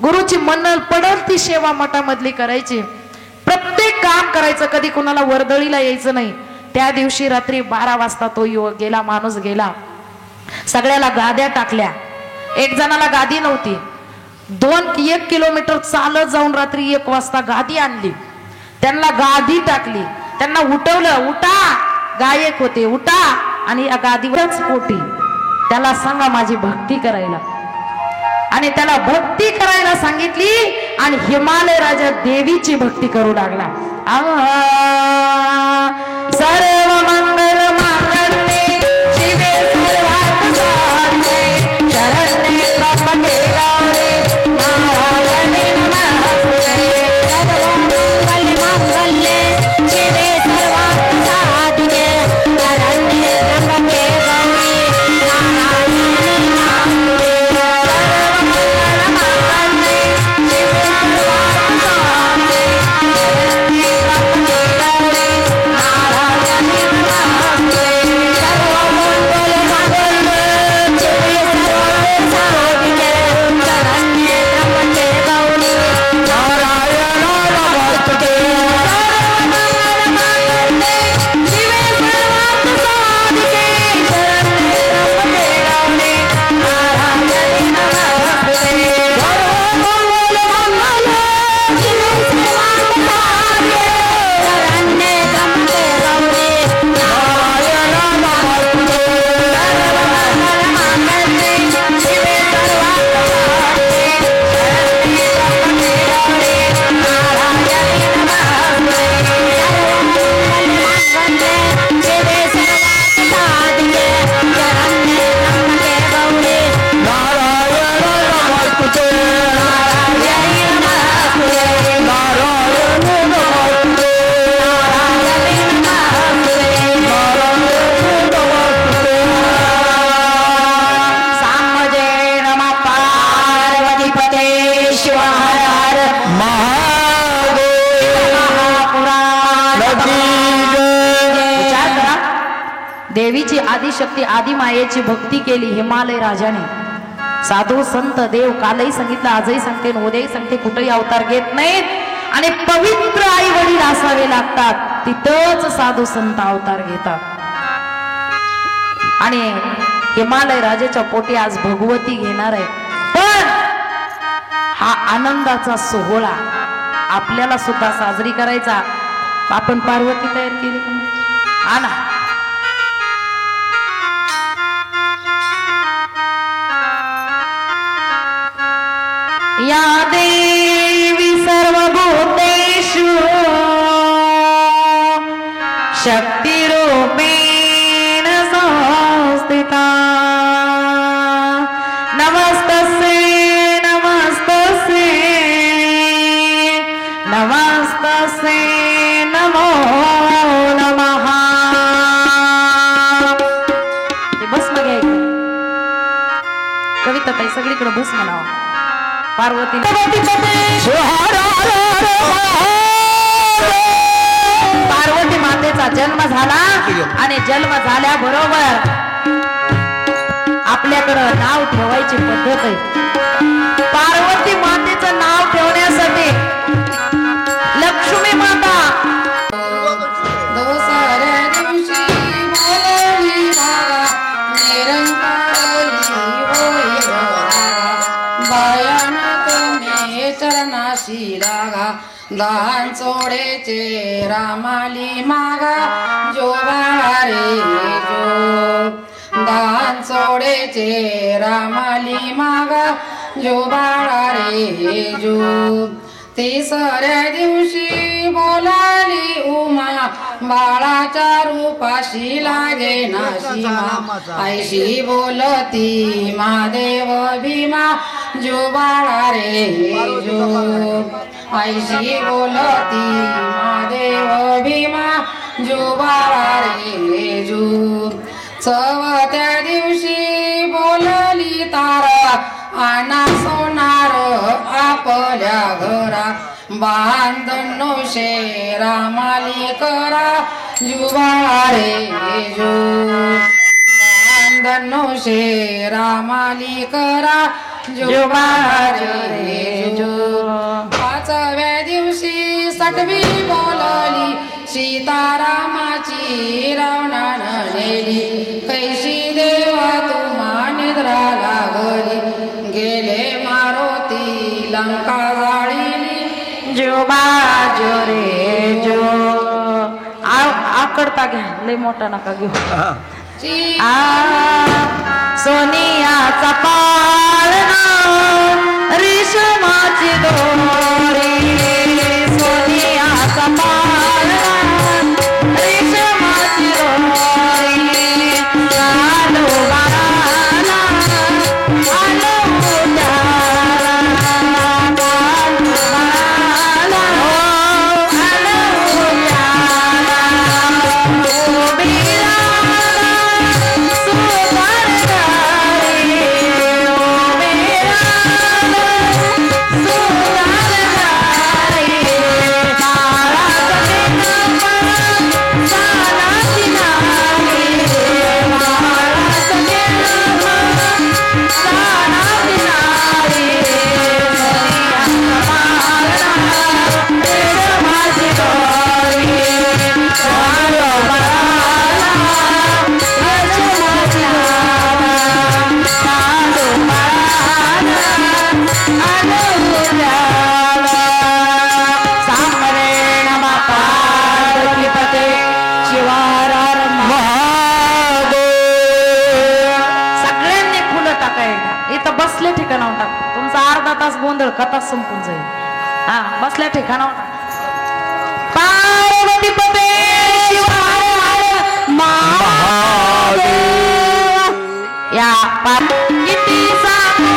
गुरुची मन पडल ती सेवा मठामधली करायची, प्रत्येक काम करायचं. कधी कोणाला वर्दळीला यायचं नाही. त्या दिवशी रात्री 12 वाजता तो युवक गेला, माणूस गेला. सगळ्याला गाद्या टाकल्या. एक जणाला गादी नव्हती. 1 किलोमीटर चालत जाऊन रात्री 1 वाजता गादी आणली. त्यांना गादी टाकली. त्यांना उठवलं, उठा. गायक होते, उठा. आणि या गादीवरच पोटी त्याला सांगा माझी भक्ती करायला. आणि त्याला भक्ती करायला सांगितली. आणि हिमालय राजा देवीची भक्ती करू लागला. सर्व मंगल मांगल्ये शिवे सर्वार्थ साधिके शरण्ये त्र्यंबके गौरी नारायणी नमोस्तुते. सर्व मंगल मांगल्ये शिवे सर्वार्थ साधिके शरण्ये त्र्यंबके गौरी नारायणी नमोस्तुते. देवीची आदिशक्ती आदिमायेची भक्ती केली हिमालय राजाने. साधू संत देव कालही सांगितलं, आजही सांगते, उद्याही सांगते, कुठेही अवतार घेत नाहीत. आणि पवित्र आई वडील असावे लागतात, तिथंच साधू संत अवतार घेतात. आणि हिमालय राजाच्या पोटी आज भगवती घेणार आहे. पण हा आनंदाचा सोहळा आपल्याला सुद्धा साजरी करायचा. आपण पार्वती तयार केली का नाही? आणा. या देवी सर्वभूतेषु शक्तिरूपेण संस्थिता. नमस्तस्यै नमस्तस्यै नमस्तस्यै नमो नमः. ते भस्म घ्यायचं. कविता ताई सगळीकडे भस्म लावा. पार्वती पार्वती मातेचा जन्म झाला आणि जन्म झाल्याबरोबर आपल्याकडं नाव ठेवायची पद्धत आहे. पार्वती मातेचं नाव ठेवण्यासाठी लक्ष्मी माता दोसऱ्या दिवशी बोलली बागा, निरंकारी होई बागा. भयानक मे चरणाशी लागा, दान चोडेचे रामाली मागा. जो बाळा रे जो, दान चोडेचे रामाली मागा. जो बाळा रे जो. तिसऱ्या दिवशी बोलाली उमा, बाळाच्या रूपाशी लागे ना सीमा. ऐशी बोलती महादेव भीमा, जो बाळा रे जो. ऐशी बोलती महादेव भीमा, जो बाळा रे जो. चौथ्या दिवशी बोलली तारा, आणा सोनार आपल्या घरा. बांधनो शेरामाली करा, जुबाळा रे जो. बांधनो शेरामाली करा, जुबाळा रे जो. पाचव्या दिवशी सटवी बोलली, सीतारामाची रावणानं नेली. कैशी देवा तुम्हा निद्रा लागली, गेले मारुती लंका जाळीली. जो बाजो रे जो. आकडता घ्या, लय मोठा नका घेऊ. सोनियाचा पाळणा रेशमाची दोरी. सोनियाचा पाळणा रेशमाची दोरी. आलो बाळाला आलो उद्याला, आलो बाळाला आलो उद्याला. उभी राहा सुधारणारी, उभी राहा सुधारणारी. बाळाचं नाव सालाची नारी, बाळाचं नाव सालाची नारी. सोनियाचा पाळणा रेशमाची दोरी. आलो बाळाला रेशमाची नारा, आलो बाळाला आलो उद्याला. सामरेण माता पार्वतीपते शिवारार सगळ्यांनी फुलं टाकायला. इथं बसल्या ठिकाणावर टाका. तुमचा अर्धा तास गोंधळ कथा संपून जाईल. हा, बसल्या ठिकाणावर टाका. पार्वतीपते शिवारार महादेव. या किती सांगू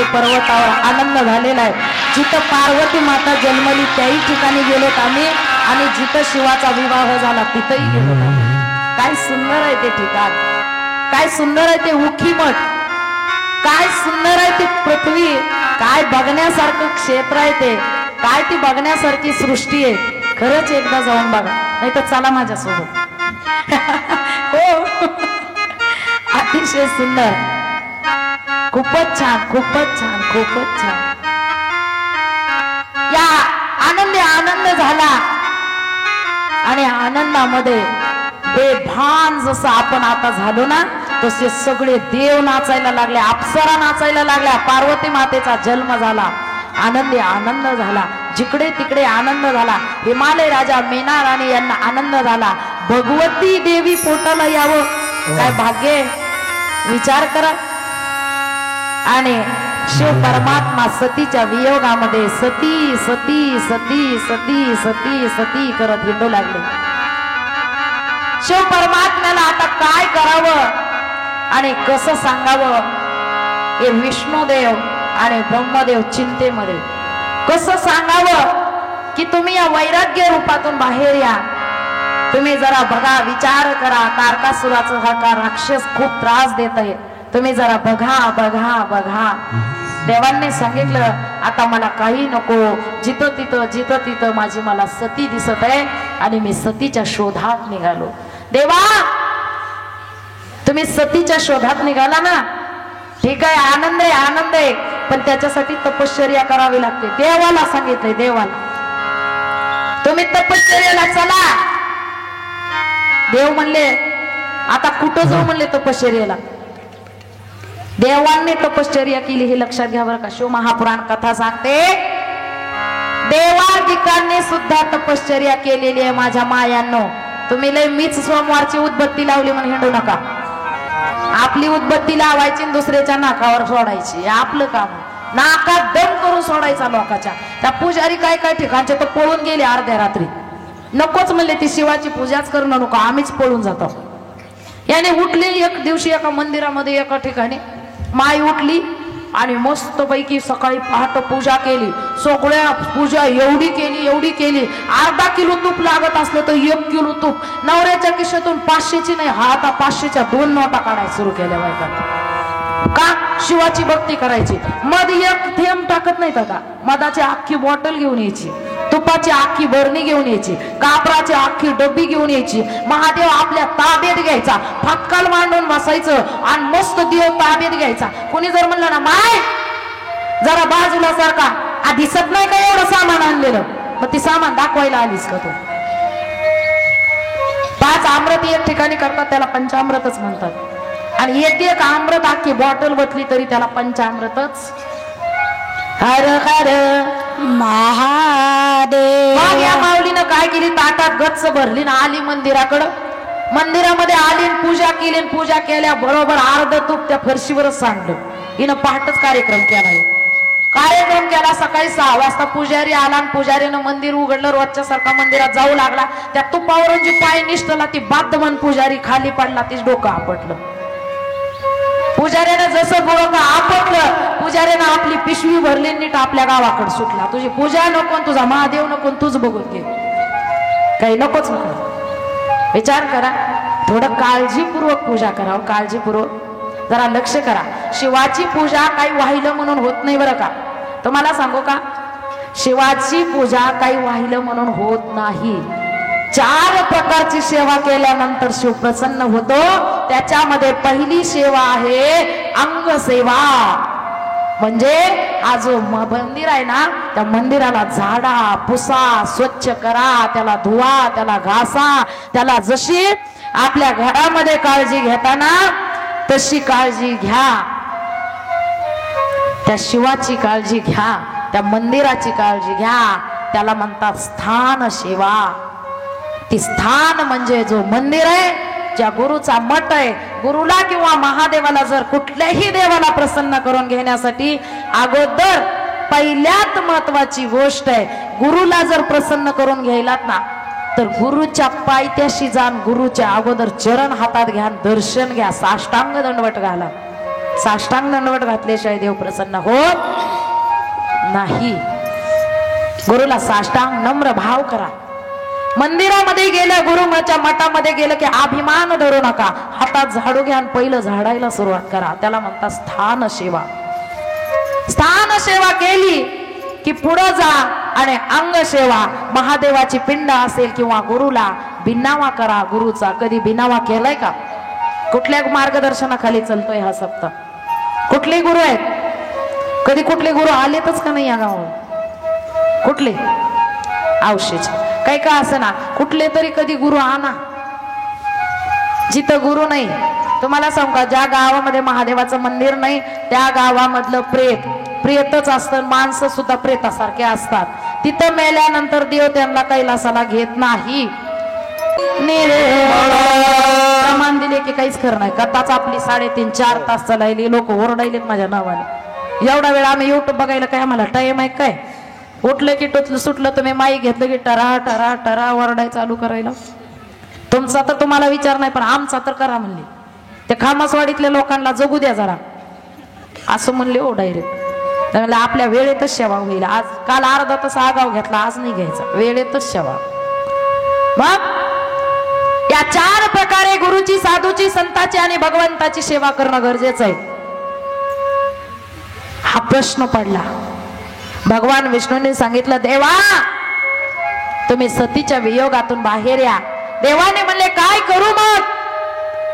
हिमालय पर्वतावर आनंद झालेला आहे. जिथं पार्वती माता जन्मली त्याही ठिकाणी गेलोत आम्ही आणि जिथं शिवाचा विवाह झाला तिथंही गेलो. काय सुंदर आहे ते ठिकाण, काय सुंदर आहे ते उखी मठ, काय सुंदर आहे ती पृथ्वी, काय बघण्यासारखं क्षेत्र आहे ते, काय ती बघण्यासारखी सृष्टी आहे. खरंच एकदा जाऊन बघा, नाही तर चला माझ्यासोबत. हो, अतिशय सुंदर, खूपच छान, खूपच छान, खूपच छान. या आनंदी आनंद झाला आणि आनंदामध्ये बेभान जसं आपण आता झालो ना तसे सगळे देव नाचायला लागले, अप्सरा नाचायला लागल्या. पार्वती मातेचा जन्म झाला, आनंदी आनंद झाला, जिकडे तिकडे आनंद झाला. हिमालय राजा मेना राणी यांना आनंद झाला. भगवती देवी पोटाला यावं, काय भाग्य, विचार करा. आणि शिव परमात्मा सतीच्या वियोगामध्ये सती सती सती सती सती सती करत हिंडू लागले. शिव परमात्म्याला आता काय करावं आणि कसं सांगावं हे विष्णुदेव आणि ब्रह्मदेव चिंतेमध्ये. कसं सांगावं की तुम्ही या वैराग्य रूपातून बाहेर या. तुम्ही जरा बघा, विचार करा, तारकासुराचा हा राक्षस खूप त्रास देत आहे. तुम्ही जरा बघा बघा बघा. देवांनी सांगितलं आता मला काही नको, जिथं तिथं माझी मला सती दिसत आहे आणि मी सतीच्या शोधात निघालो. देवा तुम्ही सतीच्या शोधात निघाला ना, ठीक आहे, आनंद आहे, आनंद आहे, पण त्याच्यासाठी तपश्चर्या करावी लागते. देवाला सांगितलंय, देवाला तुम्ही तपश्चर्याला चला. देव म्हणले आता कुठं जाऊ म्हणले तपश्चर्याला. देवांनी तपश्चर्या केली हे लक्षात घ्या बरं का. शिव महापुराण कथा सांगते देवादिकांनी सुद्धा तपश्चर्या केलेली आहे. माझ्या मायांनो, तुम्ही लय मीच सोमवारची उदबत्ती लावली म्हणून हिंडू नका. आपली उदबत्ती लावायची दुसऱ्याच्या नाकावर सोडायची, आपलं काम. नाकात दम करून सोडायचा लोकांच्या. त्या पुजारी काय काय ठिकाणचे तर पळून गेले अर्ध्या रात्री. नकोच म्हणले, ती शिवाची पूजाच करणं नको, आम्हीच पळून जातो. याने उठली एक दिवशी एका मंदिरामध्ये एका ठिकाणी माई उठली आणि मस्त पैकी सकाळी पहाट पूजा केली. सगळ्या पूजा एवढी केली, अर्धा किलो तूप लागत असलं तर 1 किलो तूप. नवऱ्याच्या खिशातून 500ची नाही, हा आता 500च्या 2 नोटा काढायला सुरू केल्या बायका. का? शिवाची भक्ती करायची. मध एक थेंब टाकत नाहीत आता, मधाची अख्खी बॉटल घेऊन यायची, तुपाची अख्खी बरणी घेऊन यायची, कापराची अख्खी डब्बी घेऊन यायची. महादेव आपल्या ताब्यात घ्यायचा, फटकाल मांडून बसायचं आणि मस्त देव ताब्यात घ्यायचा. कोणी जर म्हणलं ना माय जरा बाजूला सारखा, आ दिसत नाही का एवढं सामान आणलेलं, मग ती सामान दाखवायला आलीस का तू. 5 आमृत एक ठिकाणी करतात, त्याला पंचामृतच म्हणतात. आणि एक आमृत अख्खी बॉटल बतली तरी त्याला पंचामृतच. हर हर महादेव. मग या माऊलीनं काय केली, ताटात गच्च भरली ना आली मंदिराकडं. मंदिरामध्ये आली, पूजा केली. पूजा केल्या बरोबर अर्ध तूप त्या फरशीवरच सांडलं. हिनं पहाटच कार्यक्रम केला. सकाळी 6 वाजता पुजारी आला आणि पुजारीनं मंदिर उघडलं. रोजच्या सारखा मंदिरात जाऊ लागला. त्या तुपावरून जी पाय निष्ठला ती बाद्ध मन पुजारी खाली पडला, तीच डोकं आपटलं. पुजाऱ्याने जसं डोकं आपटलं, पुजाऱ्यानं आपली पिशवी भरली, नीट आपल्या गावाकडे सुटला. तुझी पूजा नको, तुझा महादेव नको, तूच बघून घे, काही नकोच नको. विचार करा, थोडं काळजीपूर्वक पूजा करा, काळजीपूर्वक जरा लक्ष करा. शिवाची पूजा काही वाहिलं म्हणून होत नाही बरं का. तुम्हाला सांगू का, शिवाची पूजा काही वाहिलं म्हणून होत नाही. 4 प्रकारची सेवा केल्यानंतर शिव प्रसन्न होतो. त्याच्यामध्ये पहिली सेवा आहे अंग सेवा. म्हणजे हा जो मंदिर आहे ना, त्या मंदिराला झाडा, पुसा, स्वच्छ करा, त्याला धुवा, त्याला घासा. त्याला जशी आपल्या घरामध्ये काळजी घेताना तशी काळजी घ्या. त्या शिवाची काळजी घ्या, त्या मंदिराची काळजी घ्या. त्याला म्हणतात स्थान सेवा. ती स्थान म्हणजे जो मंदिर आहे, ज्या गुरुचा मठ आहे. गुरुला किंवा महादेवाला जर कुठल्याही देवाला प्रसन्न करून घेण्यासाठी अगोदर पहिल्यात महत्वाची गोष्ट आहे, गुरुला जर प्रसन्न करून घ्यायलात ना तर गुरुच्या पायथ्याशी जाण, गुरुच्या अगोदर चरण हातात घ्या, दर्शन घ्या, साष्टांग दंडवत घाला. साष्टांग दंडवत घातल्याशिवाय देव प्रसन्न होत नाही. गुरुला साष्टांग नम्र भाव करा. मंदिरामध्ये गेलं, गुरुच्या मठामध्ये गेलं की अभिमान धरू नका. हातात झाडू घ्या आणि पहिलं झाडायला सुरुवात करा. त्याला म्हणतात स्थान सेवा. स्थान सेवा केली की पुढं जा आणि अंग सेवा. महादेवाची पिंड असेल किंवा गुरुला बिनावा करा. गुरुचा कधी बिनावा केलाय का? कुठल्या मार्गदर्शनाखाली चलतोय हा सप्ताह? कुठले गुरु आहेत? कधी कुठले गुरु आलेतच का नाही या गावावर? कुठले? औषध काही का असं ना, कुठले तरी कधी गुरु आणा. जिथं गुरु नाही, तुम्हाला सांगू का, ज्या गावामध्ये महादेवाचं मंदिर नाही त्या गावामधलं प्रेतच असतं. माणसं सुद्धा प्रेतासारखे असतात. तिथं मेल्यानंतर देव त्यांना कैलासाला घेत नाही. प्रमाण दिले की काहीच खरं नाही. कथाच आपली 3.5-4 तास चालली. लोक ओरडायलेत माझ्या नावाने. एवढा वेळ आम्ही युट्यूब बघायला काय आम्हाला टाइम आहे काय? उठलं की टुचलं सुटलं तुम्ही माईक घेतलं की टरा टरा टरा वरडाय चालू करायला. तुमचा तर तुम्हाला विचार नाही, पण आमचा तर करा म्हणले. ते खामसवाडीतल्या लोकांना जगू द्या जरा असं म्हणले हो डायरेक्ट. त्यामुळे आपल्या वेळेतच सेवा होईल. आज काल अर्धा तास आगाव घेतला, आज नाही घ्यायचा, वेळेतच सेवा. मग या 4 प्रकारे गुरुची, साधूची, संताची आणि भगवंताची सेवा करणं गरजेचं आहे. हा प्रश्न पडला. भगवान विष्णूने सांगितलं, देवा तुम्ही सतीच्या वियोगातून बाहेर या. देवाने म्हणले काय करू मग?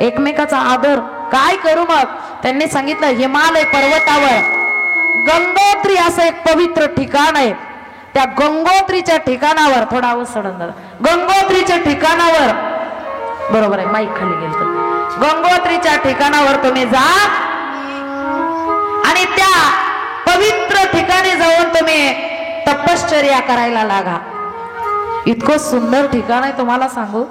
एकमेकाचा आदर काय करू मग? त्यांनी सांगितलं हिमालय पर्वतावर गंगोत्री असं एक पवित्र ठिकाण आहे. त्या गंगोत्रीच्या ठिकाणावर थोडा अवसडन, गंगोत्रीच्या ठिकाणावर, बरोबर आहे माईक खाली गेलं, गंगोत्रीच्या ठिकाणावर तुम्ही जा आणि त्या पवित्र ठिकाणी जाऊन तुम्ही तपश्चर्या करायला लागा. इतकं सुंदर ठिकाण आहे तुम्हाला सांगू.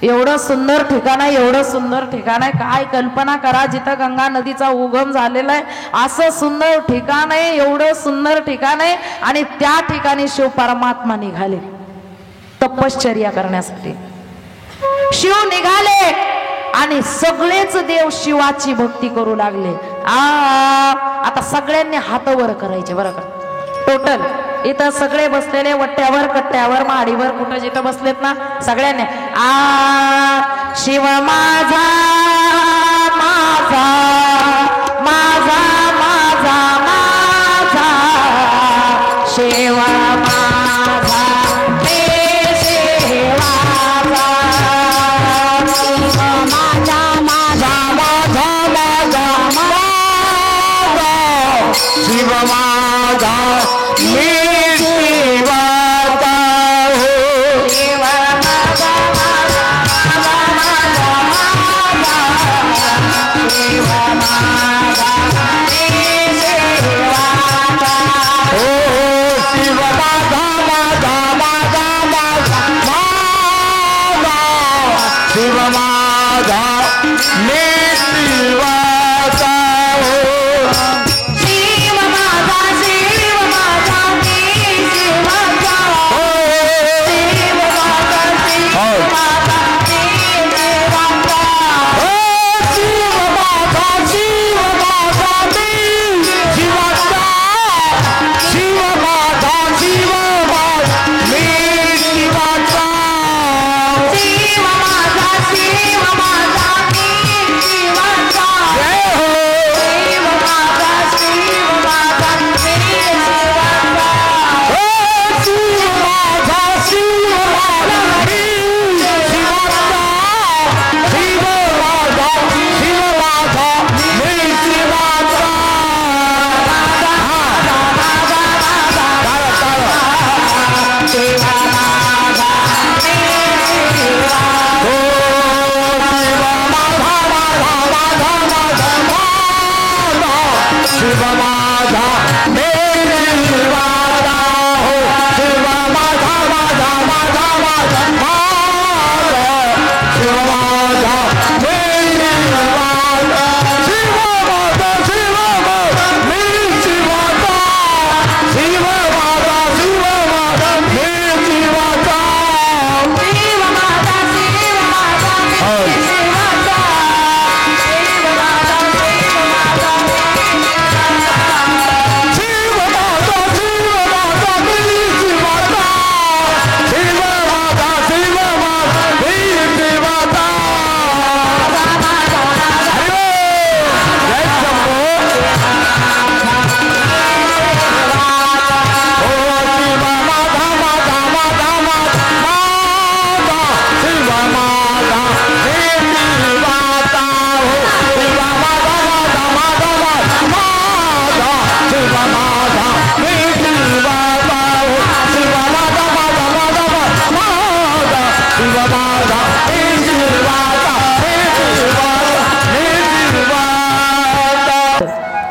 एवढं सुंदर ठिकाण आहे, एवढं सुंदर ठिकाण आहे. काय कल्पना करा, जिथं गंगा नदीचा उगम झालेला आहे असं सुंदर ठिकाण आहे, एवढं सुंदर ठिकाण आहे. आणि त्या ठिकाणी शिव परमात्मा निघाले तपश्चर्या करण्यासाठी. शिव निघाले आणि सगळेच देव शिवाची भक्ती करू लागले. आता सगळ्यांनी हात वर करायचे बरं का. टोटल इथं सगळे बसलेले वट्ट्यावर, कट्ट्यावर, माडीवर, कुठं जिथं बसलेत ना सगळ्यांनी शिव माझा माझा माझा माझा माझा शिव माझा हे शिवाचा शिव माझा माझा माझा माझा माझा शिव माझा मी शिवाचा हो. शिव माझा माझा माझा माझा शिव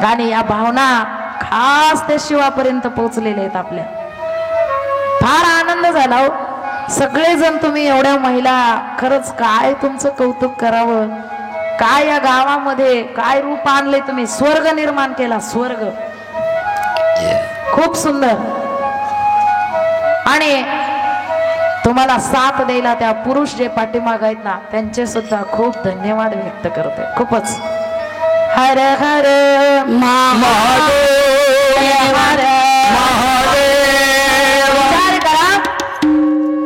आणि या भावना खास त्या शिवापर्यंत पोहोचलेल्या आहेत आपल्या. फार आनंद झाला हो. सगळेजण तुम्ही एवढ्या महिला, खरंच काय तुमचं कौतुक करावं. काय या गावामध्ये काय रूप आणले तुम्ही. स्वर्ग निर्माण केला, स्वर्ग. खूप सुंदर. आणि तुम्हाला साथ द्यायला त्या पुरुष जे पाठीमाग आहेत ना, त्यांचे सुद्धा खूप धन्यवाद व्यक्त करते. खूपच. हर हर महादेव, हर महादेव. विचार करा,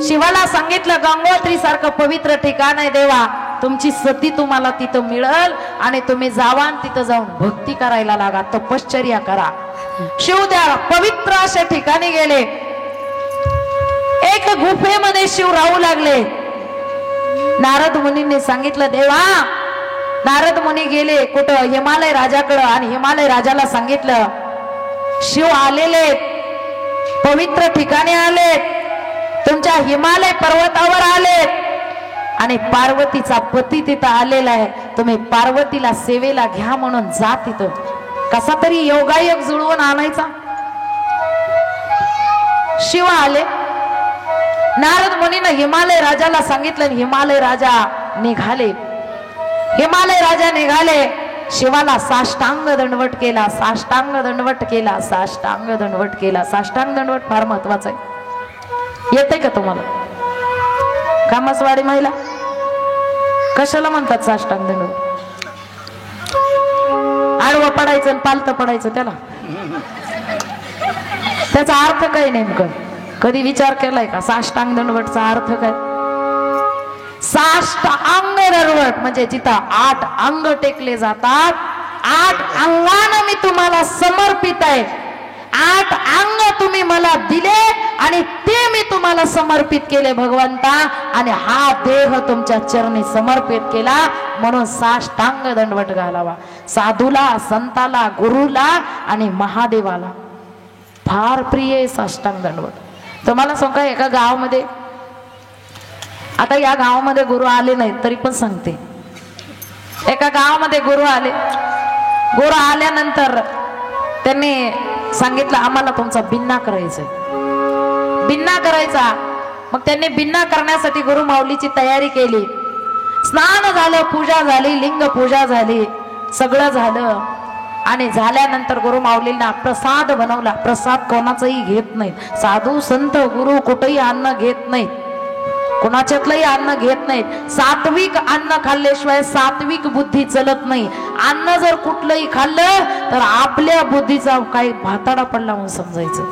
शिवाला सांगितलं गंगोत्री सारखं पवित्र ठिकाण आहे देवा, तुमची सती तुम्हाला तिथं मिळेल आणि तुम्ही जावा आणि तिथं जाऊन भक्ती करायला लागा, तपश्चर्या करा. शिव त्या पवित्र अशा ठिकाणी गेले. एक गुफेमध्ये शिव राहू लागले. नारद मुनींनी सांगितलं देवा, नारद मुनी गेले कुठं हिमालय राजाकडं आणि हिमालय राजाला सांगितलं शिव आलेले, पवित्र ठिकाणी आले, तुमच्या हिमालय पर्वतावर आले आणि पार्वतीचा पती तिथं आलेला आहे, तुम्ही पार्वतीला सेवेला घ्या म्हणून जा तिथं. कसा तरी योगायोग जुळवून आणायचा. शिव आले. नारद मुनीनं हिमालय राजाला सांगितलं. हिमालय राजा निघाले. हिमालय राजा निघाले. शिवाला साष्टांग दंडवट केला, साष्टांग दंडवट केला, साष्टांग दंडवट केला. साष्टांग दंडवट फार महत्वाचा आहे. येते का तुम्हाला? कामसवाडी महिला कशाला म्हणतात साष्टांग दंडवट? आडवं पडायचं आणि पालतं पडायचं, त्याला त्याचा अर्थ काय नेमकं? कधी विचार केलाय का साष्टांग दंडवटचा अर्थ काय? साष्टांग दंडवट म्हणजे जिथं 8 अंग टेकले जातात. 8 अंगानं मी तुम्हाला समर्पित आहे. 8 अंग तुम्ही मला दिले आणि ते मी तुम्हाला समर्पित केले भगवंता, आणि हा देह तुमच्या चरणी समर्पित केला म्हणून साष्टांग दंडवट घालावा. साधूला, संताला, गुरुला आणि महादेवाला फार प्रिय आहे साष्टांग दंडवट. तुम्हाला सांगा, एका गावामध्ये, आता या गावामध्ये गुरु आले नाहीत तरी पण सांगते, एका गावामध्ये गुरु आले. गुरु आल्यानंतर त्यांनी सांगितलं आम्हाला तुमचा बिन्ना करायचा, बिन्ना करायचा. मग त्यांनी बिन्ना करण्यासाठी गुरु माऊलीची तयारी केली. स्नान झालं, पूजा झाली, लिंग पूजा झाली, सगळं झालं. आणि झाल्यानंतर गुरु माऊलींना प्रसाद बनवला. प्रसाद कोणाचाही घेत नाहीत. साधू संत गुरु कुठेही अन्न घेत नाहीत, कोणाच्यातलंही अन्न घेत नाहीत. सात्विक अन्न खाल्ल्याशिवाय सात्विक बुद्धी चलत नाही. अन्न जर कुठलंही खाल्लं तर आपल्या बुद्धीचा काही भाताडा पडला म्हणून समजायचं.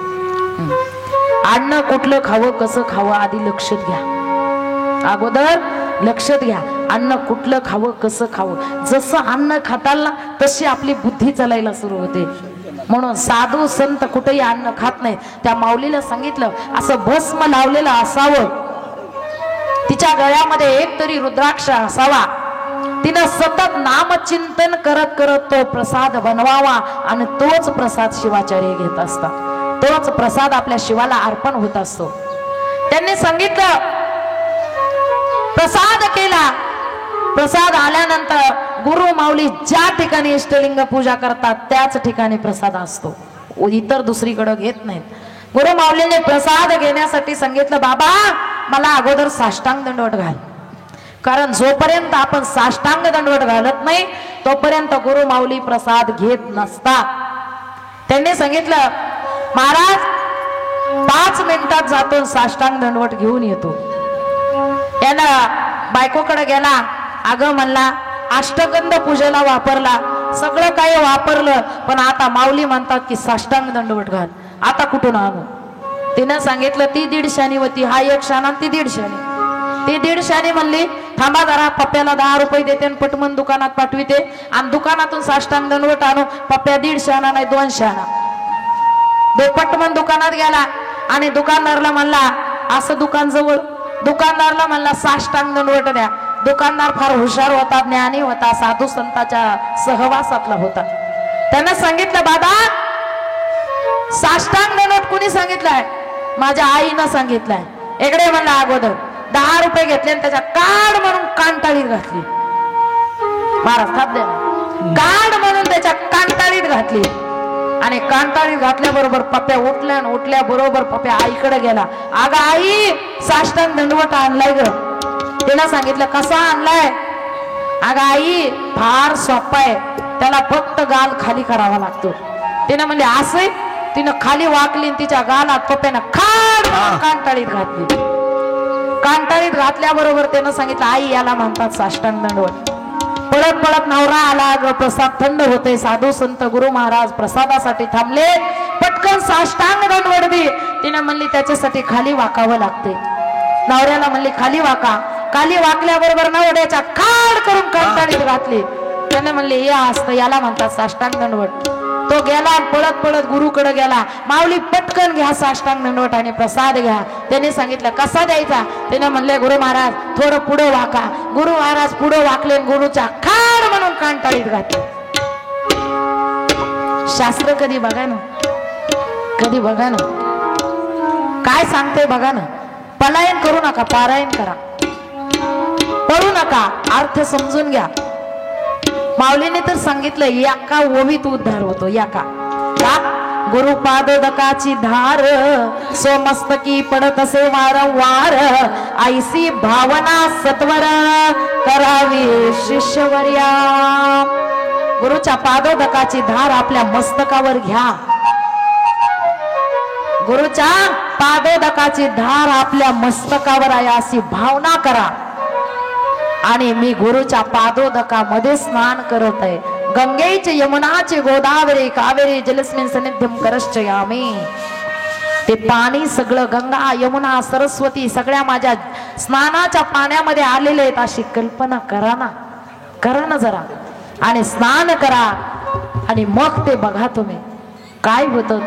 अन्न कुठलं खावं, कसं खावं आधी लक्षात घ्या. अगोदर लक्षात घ्या, अन्न कुठलं खावं, कसं खावं. जसं अन्न खाताल ना तशी आपली बुद्धी चालायला सुरू होते. म्हणून साधू संत कुठेही अन्न खात नाहीत. त्या माऊलीला सांगितलं असं भस्म लावलेलं असावं, तिच्या गळ्यामध्ये एक तरी रुद्राक्ष असावा, तिनं सतत नामचिंतन करत करत तो प्रसाद बनवावा आणि तोच प्रसाद शिवाचार्य घेत असतात. तोच प्रसाद आपल्या शिवाला अर्पण होत असतो. त्यांनी सांगितलं, प्रसाद केला. प्रसाद आल्यानंतर गुरु माऊली ज्या ठिकाणी इष्टलिंग पूजा करतात त्याच ठिकाणी प्रसाद असतो, इतर दुसरीकडे घेत नाहीत. गुरु माऊलीने प्रसाद घेण्यासाठी सांगितलं, बाबा मला अगोदर साष्टांग दंडवट घाल. कारण जोपर्यंत आपण साष्टांग दंडवट घालत नाही तोपर्यंत गुरु माऊली प्रसाद घेत नसतात. त्यांनी सांगितलं, महाराज 5 मिनिटात जातो, साष्टांग दंडवट घेऊन येतो. यानं बायकोकडे गेला. अगं म्हणला, अष्टगंध पूजेला वापरला, सगळं काही वापरलं, पण आता माऊली म्हणतात की साष्टांग दंडवट घाल. आता कुठून आणू? तिनं सांगितलं, ती 150 होती, हा 1 शाणा, ती 150. ती 150 म्हणली, थांबा जरा, पप्प्याला 10 रुपये देते आणि पटमन दुकानात पाठविते आणि दुकानातून साष्टांग दंडवट आणू. पप्प्या 150 आणा नाही 2 शाणा. पटमन दुकानात गेला आणि दुकानदारला म्हणला, असं दुकान जवळ, दुकानदारला म्हणला साष्टांग दंडवट द्या. दुकानदार फार हुशार होता, ज्ञानी होता, साधू संतांच्या सहवासातला होता. त्यानं सांगितलं, बाबा साष्टांग दंडवट कुणी सांगितलंय? माझ्या आईनं सांगितलंय. इकडे म्हणला, अगोदर 10 रुपये घेतले आणि त्याच्या काढ म्हणून कानटाळीत घातली. महाराज थाप द्या. काढ म्हणून त्याच्या कांटाळीत घातली. आणि कांटाळीत घातल्याबरोबर पप्प्या उठल्या बरोबर पप्प्या आईकडे गेला. अगं आई, साष्टांग दंडवट आणलाय ग. तिला सांगितलं कसा आणलाय? अगं आई, फार सोपा आहे, त्याला फक्त गाल खाली करावा लागतो. तिनं म्हणले असं? तिनं खाली वाकली, तिच्या गालात पप्प्यानं खाड कांटाळीत घातली. कांटाळीत घातल्याबरोबर त्यानं सांगितलं आई, याला म्हणतात साष्टांग दंडवत. पळत पळत नवरा आला. ग प्रसाद थंड होते. साधू संत गुरु महाराज प्रसादासाठी थांबले. पटकन साष्टांग दंडवत दे. तिने म्हणली त्याच्यासाठी खाली वाकावं लागते. नवऱ्याला म्हणली खाली वाका. खाली वाकल्याबरोबर नवऱ्याच्या खाड करून कांटाळीत घातली. त्याने म्हणले हे असतं, याला म्हणतात साष्टांग दंडवत. तो गेला पळत पळत गुरुकडे गेला. माऊली पटकन घ्या साष्टांग दंडवत आणि प्रसाद घ्या. त्याने सांगितलं कसा द्यायचा? त्याने म्हणले गुरु महाराज थोडं पुढे वाका. गुरु महाराज पुढे वाकले, गुरुच्या खाड म्हणून कांटाळीत घातले. शास्त्र कधी बघा ना, कधी बघा ना काय सांगते बघा ना. पलायन करू नका, पारायण करा. पळू नका, अर्थ समजून घ्या. माऊलीने तर सांगितलं याका ओवीत उद्धार होतो. याका गुरुपादोदकाची धार सोमस्तकी पडत असे वारंवार. ऐसी भावना सत्वर करावी शिष्यवर्या. गुरुच्या पादोदकाची धार आपल्या मस्तकावर घ्या. गुरुच्या पादोदकाची धार आपल्या मस्तकावर आहे अशी भावना करा. आणि मी गुरुच्या पादोदकामध्ये स्नान करत आहे. गंगेचे यमुनाचे गोदावरी कावेरी जलस्मिन सन्निध्यम करश्चयामी. ते पाणी सगळं गंगा यमुना सरस्वती सगळ्या माझ्या स्नानाच्या पाण्यामध्ये आलेले आहेत अशी कल्पना करा ना. करा ना जरा आणि स्नान करा. आणि मग ते बघा तुम्ही काय होतं.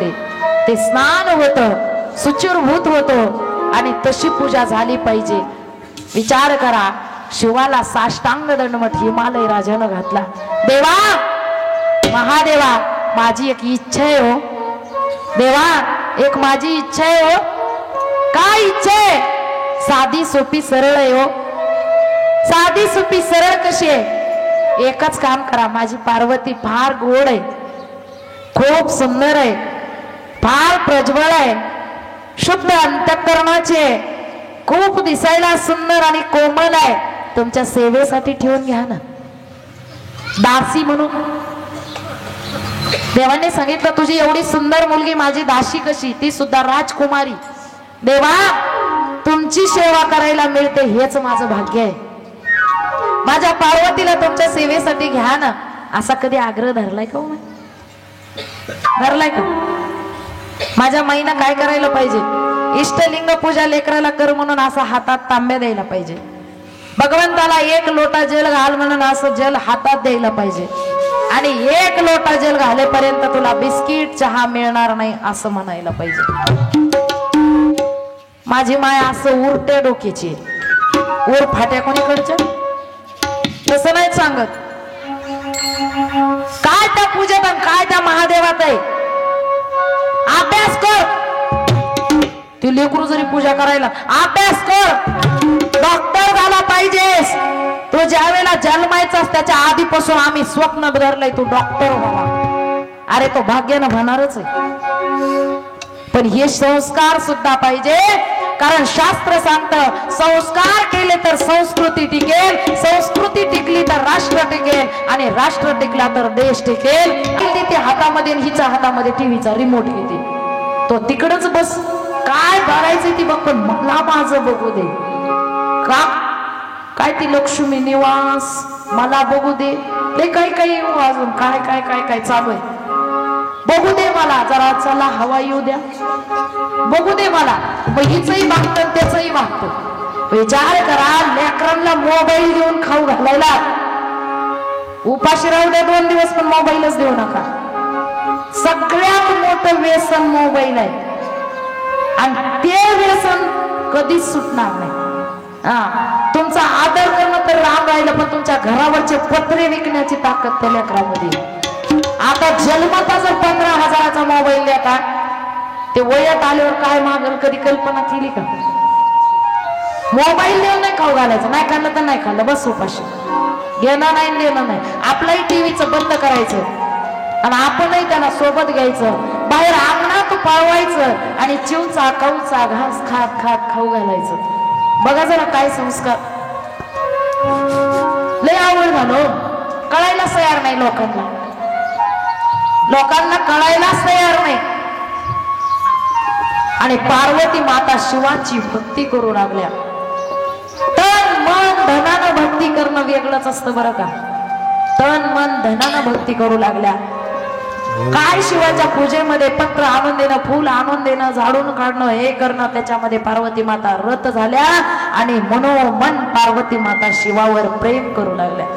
ते स्नान होतं, सुचिरभूत होतं. आणि तशी पूजा झाली पाहिजे. विचार करा, शिवाला साष्टांग दंडवत हिमालय राजानं घातला. देवा, महादेवा, माझी एक इच्छा आहे हो. देवा, एक माझी इच्छा आहे हो. काय इच्छा आहे? साधी सोपी सरळ आहे हो. साधी सोपी सरळ कशी आहे? एकच काम करा. माझी पार्वती फार गोड आहे, खूप सुंदर आहे, फार प्रज्वल आहे, शुद्ध अंतःकरणाची आहे, खूप दिसायला सुंदर आणि कोमल आहे. तुमच्या सेवेसाठी ठेवून घ्या ना, दासी म्हणून. देवाने सांगितलं तुझी एवढी सुंदर मुलगी माझी दासी कशी, ती सुद्धा राजकुमारी. देवा, तुमची सेवा करायला मिळते हेच माझं भाग्य आहे. माझ्या पार्वतीला तुमच्या सेवेसाठी घ्या ना. असा कधी आग्रह धरलाय का? धरलाय का? माझ्या माईनं काय करायला पाहिजे? इष्टलिंग पूजा लेकराला कर म्हणून असा हातात तांब्या द्यायला पाहिजे. भगवंताला एक लोटा जल घाल म्हणून असं जल हातात द्यायला पाहिजे. आणि एक लोटा जल घालेपर्यंत तुला बिस्किट चहा मिळणार नाही असं म्हणायला पाहिजे. माझी माय असं उरट्या डोक्याची, उर फाट्या कोणीकडच्या, तसं नाही सांगत. काय त्या पूजेत आणि काय त्या महादेवात आहे? अभ्यास कर. ती लेकरू जरी पूजा करायला अभ्यास कर. डॉक्टर झाला पाहिजेस. तो ज्या वेळेला जन्मायचास त्याच्या आधीपासून आम्ही स्वप्न धरलंय तू डॉक्टर व्हावा. अरे तो भाग्यानं होणारच आहे. पण हे संस्कार सुद्धा पाहिजे. कारण शास्त्र सांगतं संस्कार केले तर संस्कृती टिकेल, संस्कृती टिकली तर राष्ट्र टिकेल, आणि राष्ट्र टिकला तर देश टिकेल. ती हातामध्ये हिच्या हातामध्ये टीव्हीचा रिमोट घेते. तो तिकडच बस. काय बघायचं ती बघ, पण मला माझं बघू दे. का काय ती लक्ष्मी निवास मला बघू दे. ते काही काही अजून काय काय काय काय चालू आहे बघू दे मला. जरा चला हवा येऊ द्या, बघू दे मला. हिचंही मागतं त्याचंही मागतं. विचार करा, लेकरांना मोबाईल देऊन खाऊ घालायला. उपाशी राहू द्या 2 दिवस, पण मोबाईलच देऊ नका. सगळ्यात मोठं व्यसन मोबाईल आहे. आणि ते व्यसन कधीच सुटणार नाही. तुमचा आदर करणं तर राम राहिलं, पण तुमच्या घरावरचे पत्रे विकण्याची ताकद त्या लेकरामध्ये. आता जन्मता जर 15,000चा मोबाईल देता, ते वयात आल्यावर काय मागल कधी कल्पना केली का? मोबाईल देऊन नाही खाऊ घालायचं. नाही खाल्लं तर नाही खाल्लं, बस उपाशी. घेणं नाही देणं नाही. आपलंही टीव्हीचं बंद करायचं आणि आपणही त्यांना सोबत घ्यायचं, बाहेर अंगणात पळवायचं आणि चिवचा कवचा घास खात खात खाऊ घालायचं. बघा जरा काय संस्कार. लय आवड झालो, कळायलाच तयार नाही लोकांना, लोकांना कळायलाच तयार नाही. आणि पार्वती माता शिवाची भक्ती करू लागल्या. तन मन धनानं भक्ती करणं वेगळंच असतं बरं का. तन मन धनानं भक्ती करू लागल्या. काय शिवाच्या पूजेमध्ये पत्र आणून देणं, फूल आणून देणं, झाडून काढणं, हे करणं, त्याच्यामध्ये पार्वती माता रत झाल्या आणि मनोमन पार्वती माता शिवावर प्रेम करू लागल्या.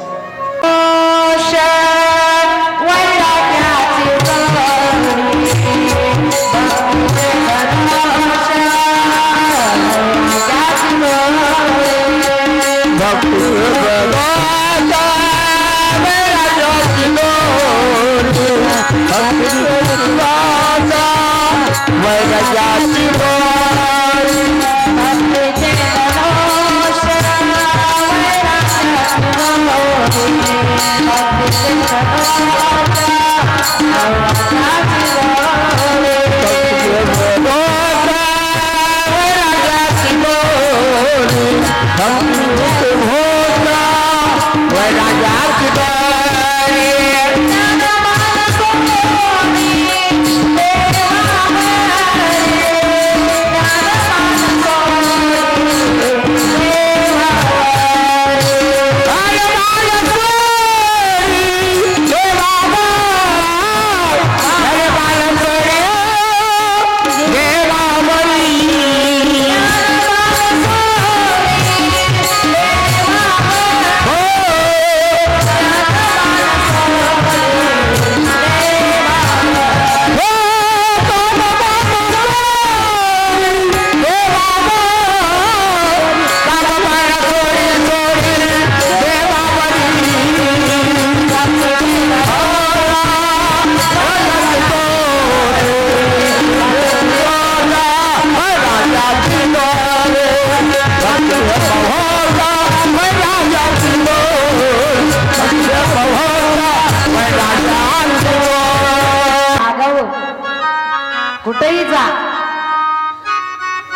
कुठेही जा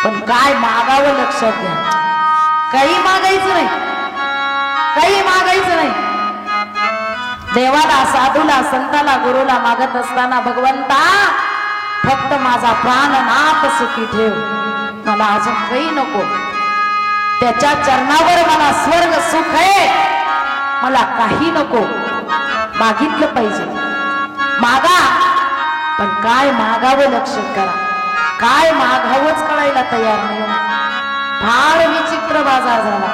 पण काय मागावं लक्षात घ्या. काही मागायचं नाही, काही मागायचं नाही. देवाला, साधूला, संताला, गुरुला मागत असताना भगवंता फक्त माझा प्राणनाथ सुखी ठेव, मला अजून काही नको. त्याच्या चरणावर मला स्वर्ग सुख आहे, मला काही नको. मागितलं पाहिजे, मागा, पण काय मागावं लक्षात करा. काय मागावंच कळायला तयार नाही. फार विचित्र बाजार झाला,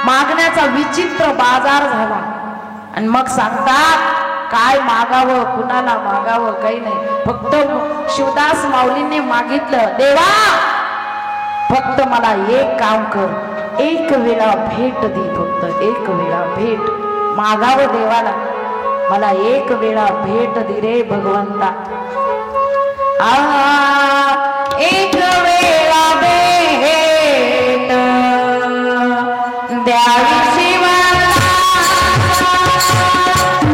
मागण्याचा विचित्र बाजार झाला. आणि मग सांगतात काय मागावं, कुणाला मागावं, काही नाही. फक्त शिवदास माऊलींनी मागितलं, देवा फक्त मला एक काम कर, एक वेळा भेट दे, फक्त एक वेळा भेट. मागावं देवाला, मला एक वेळा भेट दे रे भगवंता. एक वेळा भेट द्यावी शिवाला,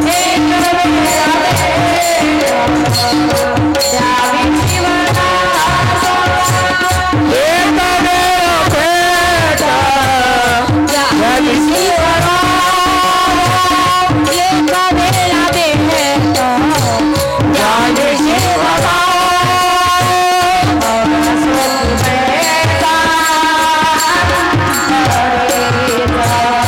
एक वेळा भेट द्यावी शिवाला, एक वेळा भेट द्यावी शिवाला, एक वेळा भेट द्यावी शिवाला. Oh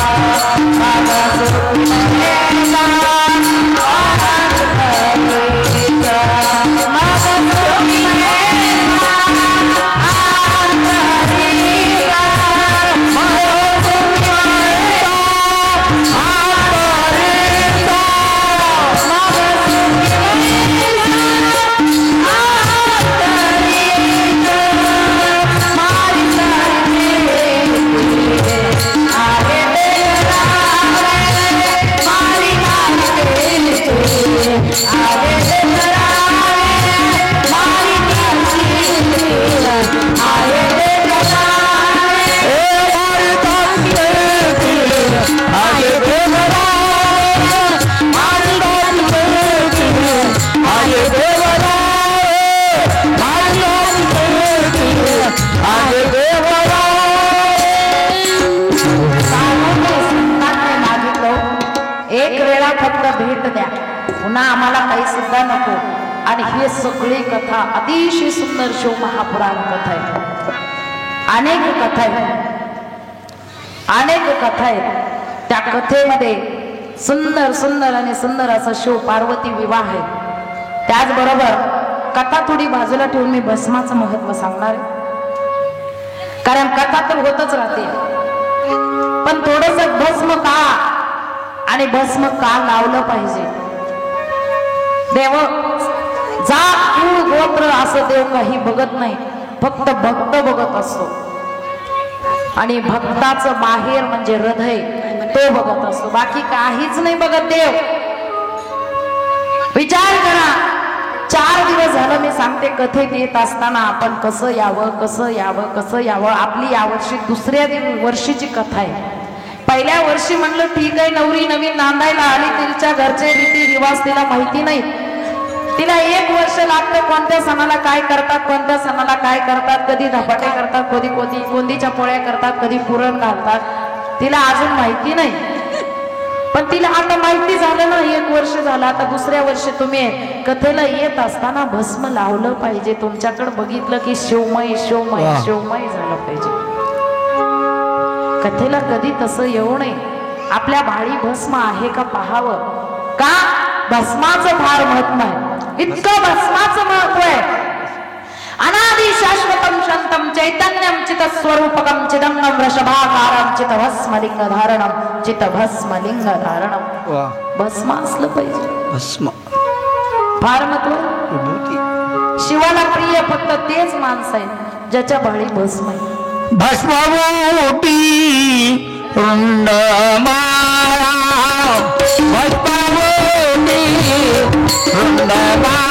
वेळेला फक्त भेट द्या, पुन्हा आम्हाला काही सुद्धा नको. आणि ही सगळी कथा अतिशय सुंदर शिव महापुराण कथा आहे. अनेक कथा आहेत, अनेक कथा आहेत. त्या कथेमध्ये सुंदर सुंदर आणि सुंदर असा शिव पार्वती विवाह आहे. त्याचबरोबर कथा थोडी बाजूला ठेवून मी भस्माचं महत्व सांगणार आहे, कारण कथा तर होतच राहते, पण थोडस भस्म का आणि भस्म का लावलं पाहिजे. देव जात कुळ गोत्र असं देव काही बघत नाही, फक्त भक्त बघत असतो. आणि भक्ताचं बाहेर म्हणजे हृदय तो बघत असतो, बाकी काहीच नाही बघत देव. विचार करा, 4 दिवस झालं मी सांगते कथेत येत असताना आपण कसं यावं कसं यावं कसं यावं. आपली यावर्षी दुसऱ्या वर्षीची कथा आहे. पहिल्या वर्षी म्हणलं ठीक आहे, नवरी नवीन नांदायला आली, तिच्या घरचे रीती रिवाज तिला माहिती नाही. तिला 1 वर्ष लागतं कोणत्या सणाला काय करतात, कोणत्या सणाला काय करतात. कधी धपाटे करतात, कधी कोंदीच्या पोळ्या करतात, कधी पुरण घालतात. तिला अजून माहिती नाही, पण तिला आता माहिती झालं ना. 1 वर्ष झालं, आता दुसऱ्या वर्षी तुम्ही कथेला येत असताना भस्म लावलं पाहिजे. तुमच्याकडे बघितलं की शिवमय शिवमय शिवमय झालं पाहिजे. कथेला कधी तसं येऊ नये. आपल्या भाळी भस्म आहे का पाहावं. का भस्माचं फार महत्व आहे, इतकं भस्माचं महत्व आहे. अनादि शाश्वतम शांतम चैतन्यम चितस्वरूपकम चिदंगम वृषभाकारम चितभस्मलिंग धारणम चितभस्मलिंग धारणम. भस्म असलं पाहिजे, भस्म फार महत्व. शिवाला प्रिय फक्त तेच माणसं आहेत ज्याच्या भाळी भस्म आहे. भस्मवोटी रुंडमाळा, भस्मवोटी रुंडमाळा.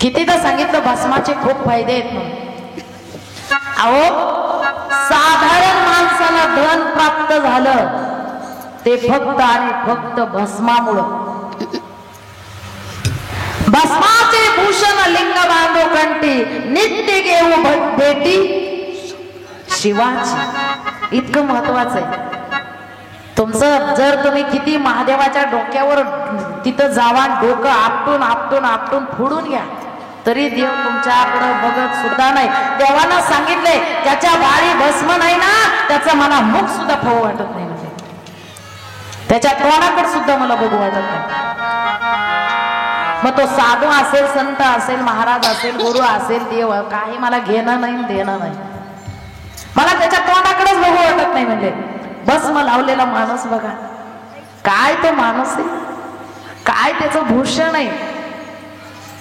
कितीदा सांगितलं भस्माचे खूप फायदे आहेत म्हणून. अहो, साधारण माणसाला धन प्राप्त झालं ते फक्त आणि फक्त भस्मामुळं. भस्माचे भूषण लिंग बांधो कंठी, नित्य घेऊ भेटी शिवाची. इतकं महत्वाचं आहे. तुमचं जर तुम्ही किती महादेवाच्या डोक्यावर तिथं जावा, डोकं आपटून आपटून आपटून फोडून घ्या, तरी देव तुमच्याकडे बघत सुद्धा नाही. देवानं सांगितले त्याच्या भाळी भस्म नाही ना, त्याचं मला मुख सुद्धा पाहू वाटत नाही, म्हणजे त्याच्या तोंडाकडे सुद्धा मला बघू वाटत नाही. मग तो साधू असेल, संत असेल, महाराज असेल, गुरु असेल, देव, काही मला घेणं नाही देणं नाही. मला त्याच्या तोंडाकडेच बघू वाटत नाही. म्हणजे भस्म लावलेला माणूस बघा, काय तो माणूस आहे, काय त्याचं भूषण आहे.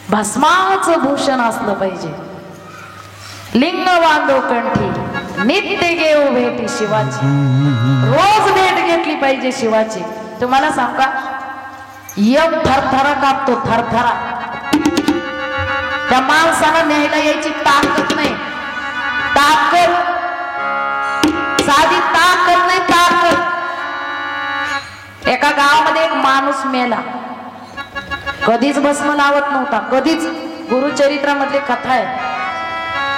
भस्माचं भूषण असलं पाहिजे. लिंग बांधो कंठी, नित्य घेऊ भेटी शिवाची. रोज भेट घेतली पाहिजे शिवाची. तुम्हाला सांगा, यम थरथरा कापतो, थरथरा. त्या माणसाला न्यायला यायची ताकद नाही. ताकद, साधी ताकद नाही, ताकद. एका गावामध्ये एक माणूस मेला, कधीच भस्म लावत नव्हता, कधीच. गुरुचरित्रामधली कथा आहे,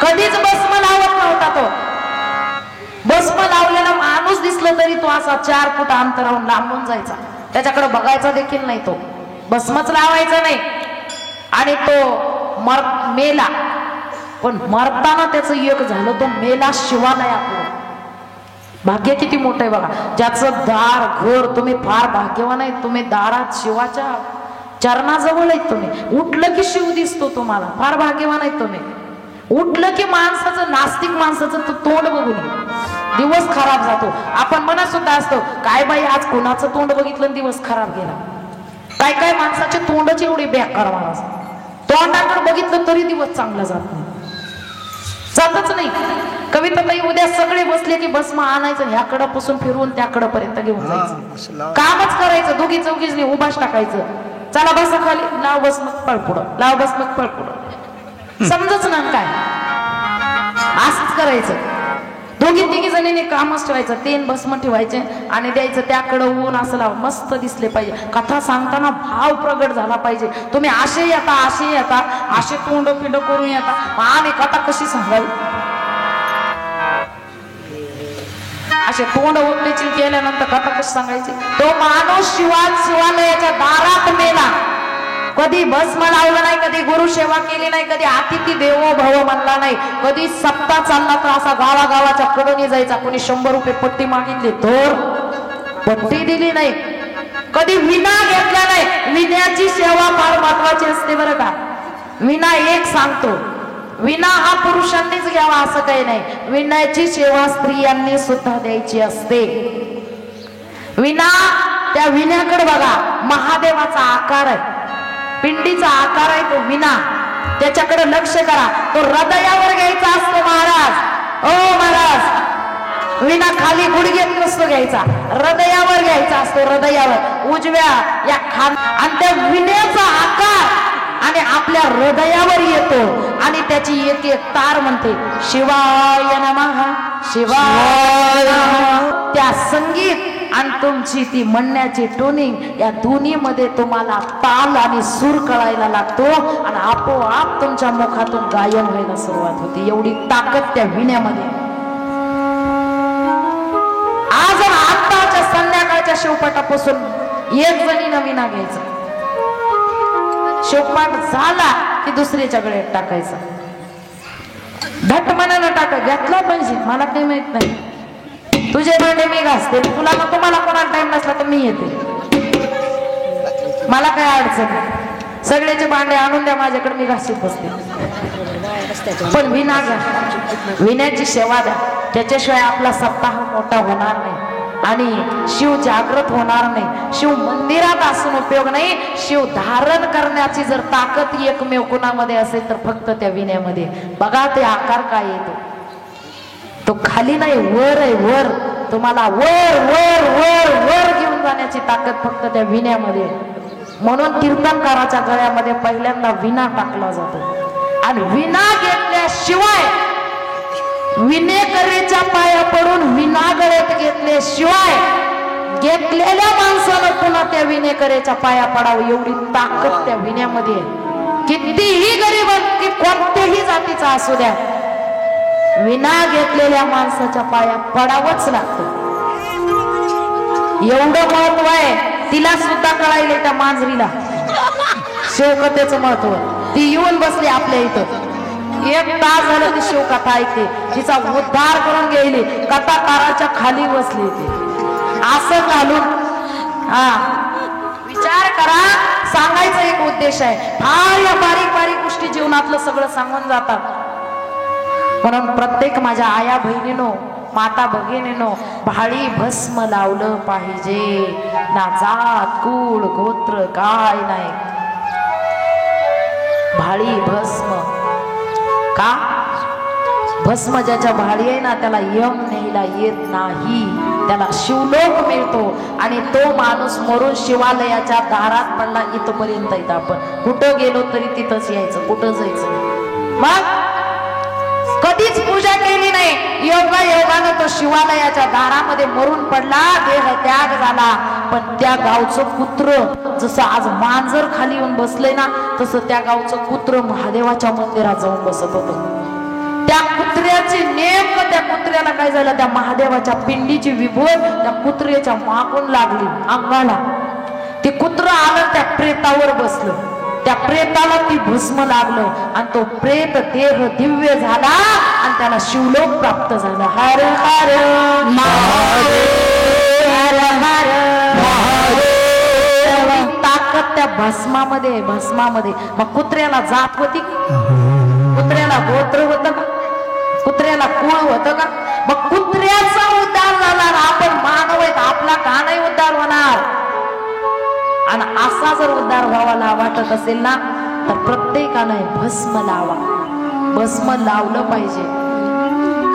कधीच भस्म लावत नव्हता तो. भस्म लावलेला माणूस दिसला तरी तो असा 4 फूट अंतरावून लांबून जायचा, त्याच्याकडे बघायचा देखील नाही. तो भस्मच लावायचा नाही. आणि तो मेला, पण मरताना त्याचं एक झालं, तो मेला शिवालयाकडून. भाग्य किती मोठं आहे बघा. ज्याचं दार घर, तुम्ही फार भाग्यवान आहे. तुम्ही दारात शिवाच्या चरणाजवळ आहेत. तुम्ही उठलं की शिव दिसतो तुम्हाला, फार भाग्यवान आहेत तुम्ही. उठलं की माणसाचं, नास्तिक माणसाचं तोंड बघून दिवस खराब जातो. आपण म्हणत सुद्धा असतो काय बाई आज कोणाचं तोंड बघितलं दिवस खराब गेला. काय काय माणसाचे तोंडच एवढे बेकार महाराज, तोंडाकडे बघितलं तरी दिवस चांगला जात नाही, जातच नाही. कविता ताई उद्या सगळे बसले की भस्म आणायचं, ह्याकडं पासून फिरवून त्याकडं पर्यंत घेऊन जायचं, कामच करायचं, दोघी चौघीच उभाच टाकायचं. चला बसा खाली, लाव बस मग पळ पुढं, लाव बस मग पळ पुढं, समजच ना काय. असंच करायचं. दोघी तिघी जणींनी कामच ठेवायचं, तेल भस्म ठेवायचे आणि द्यायचं, त्याकडं ऊन असं लाव, मस्त दिसले पाहिजे. कथा सांगताना भाव प्रगट झाला पाहिजे. तुम्ही असे येता असे तोंड पिंड करून येता, आम्ही कथा कशी सांगावी. असे तोंड ओपडीची केल्यानंतर कथा कशी सांगायची. तो माणूस शिवालयाच्या दारात मेला, कधी भस्म लावलं नाही, कधी गुरु सेवा केली नाही, कधी अतिथी देवो भव म्हणला नाही, कधी सप्ताह चालला तर असा गावागावाच्या कडून जायचा. कोणी 100 रुपये पट्टी मागितली तर पट्टी दिली नाही, कधी विना घेतला नाही. विण्याची सेवा फार महत्वाची असते बरं का. विना एक सांगतो, विना हा पुरुषांनीच घ्यावा असं काही नाही, विण्याची सेवा स्त्रियांनी सुद्धा द्यायची असते. विना, त्या विण्याकडे बघा, महादेवाचा आकार आहे, पिंडीचा आकार आहे तो विना, त्याच्याकडे लक्ष करा. तो हृदयावर घ्यायचा असतो महाराज. ओ महाराज, विना खाली गुडघ्यात नसतो घ्यायचा, हृदयावर घ्यायचा असतो, हृदयावर उजव्या या खान. आणि त्या विण्याचा आकार आणि आपल्या हृदयावर येतो आणि त्याची एक एक तार म्हणते शिवाय नमः, शिवाय नमः. त्या संगीत आणि तुमची ती म्हणण्याची टोनिंग या दोन्ही मध्ये तुम्हाला ताल आणि सूर कळायला लागतो आणि आपोआप तुमच्या मुखातून गायन व्हायला सुरुवात होते. एवढी ताकद त्या विण्यामध्ये. आज आताच्या संध्याकाळच्या शिवपाठापासून एक जणीनं विणा घ्यायचा, शिवपाठ झाला की दुसरीच्या गळ्यात टाकायचा. धट मनानं टाका, घेतला पाहिजे. मला काही माहित नाही, तुझे भांडे मी घासते, तुला नको, मला कोणाला टाइम नसला तर मी येते, मला काय अडचण नाही. सगळ्याचे भांडे आणून द्या माझ्याकडे, मी घासीत बसते. पण विना घ्या, विण्याची सेवा द्या, त्याच्याशिवाय आपला सप्ताह मोठा होणार नाही आणि शिव जागृत होणार नाही. शिव मंदिरात असून उपयोग नाही, शिव धारण करण्याची जर ताकद एकमेव कुणामध्ये असेल तर फक्त त्या विण्यामध्ये. बघा ते आकार काय येतो, तो खाली नाही वर आहे, वर. तुम्हाला वर वर वर वर घेऊन जाण्याची ताकद फक्त त्या विण्यामध्ये. म्हणून कीर्तनकाराच्या गळ्यामध्ये पहिल्यांदा विणा टाकला जातो आणि विणा घेतल्याशिवाय, विणेकरीच्या पाया पडून विणा गळ्यात घेतल्याशिवाय घेतलेल्या माणसानं पुन्हा त्या विणेकरीच्या पाया पडावं एवढी ताकद त्या विण्यामध्ये. कितीही गरीब, की कोणत्याही जातीचा असू द्या, विना घेतलेल्या माणसाच्या पाया पडावंच लागतं. एवढं महत्व आहे. तिला सुद्धा कळायले त्या मांजरीला शिवकथेचं महत्व. ती येऊन बसली आपल्या इथं, 1 तास झालं ती शिवकथा ऐकते, तिचा उद्धार करून गेली. कथाकाराच्या खाली बसली ती असं घालून. विचार करा, सांगायचा एक उद्देश आहे. फार या बारीक बारीक गोष्टी जीवनातलं सगळं सांगून जातात. म्हणून प्रत्येक माझ्या आया बहिणीनो, माता भगिनीनो, भाळी भस्म लावलं पाहिजे. ना जात कुळ गोत्र काय नाही, भाळी भस्म. का? भस्म ज्याच्या भाळी आहे ना त्याला यम न्यायला येत नाही, त्याला शिवलोक मिळतो. आणि तो माणूस मरून शिवालयाच्या दारात पडला इथपर्यंत येत. आपण कुठं गेलो तरी तिथंच यायचं, कुठं जायचं. मग कधीच पूजा केली नाही, योगानं तो शिवालयाच्या दारामध्ये मरून पडला, देह त्याग झाला. पण त्या गावचं कुत्र, जसं आज मांजर खाली येऊन बसले ना, तसं त्या गावचं कुत्र महादेवाच्या मंदिरात जाऊन बसत होतं. त्या कुत्र्याची नेमकं, त्या कुत्र्याला काय झालं, त्या महादेवाच्या पिंडीची विभोर त्या कुत्र्याच्या मागून लागली अंगाला. ते कुत्र आलं त्या प्रेतावर बसलं, त्या प्रेताला ती भस्म लागलं आणि तो प्रेत देह दिव्य झाला आणि त्याला शिवलोक प्राप्त झाला. हर हर महादेव, हर हर महादेव. ताकद त्या भस्मामध्ये. मग कुत्र्याला जात होती, कुत्र्याला गोत्र होत, होतं का? मग कुत्र्याचा उद्धार झाला ना, आपण मानव आहेत, आपला का नाही उद्धार होणार? आणि असा जर उद्धार व्हावाला वाटत असेल ना, तर प्रत्येकाने भस्म लावा. भस्म लावलं पाहिजे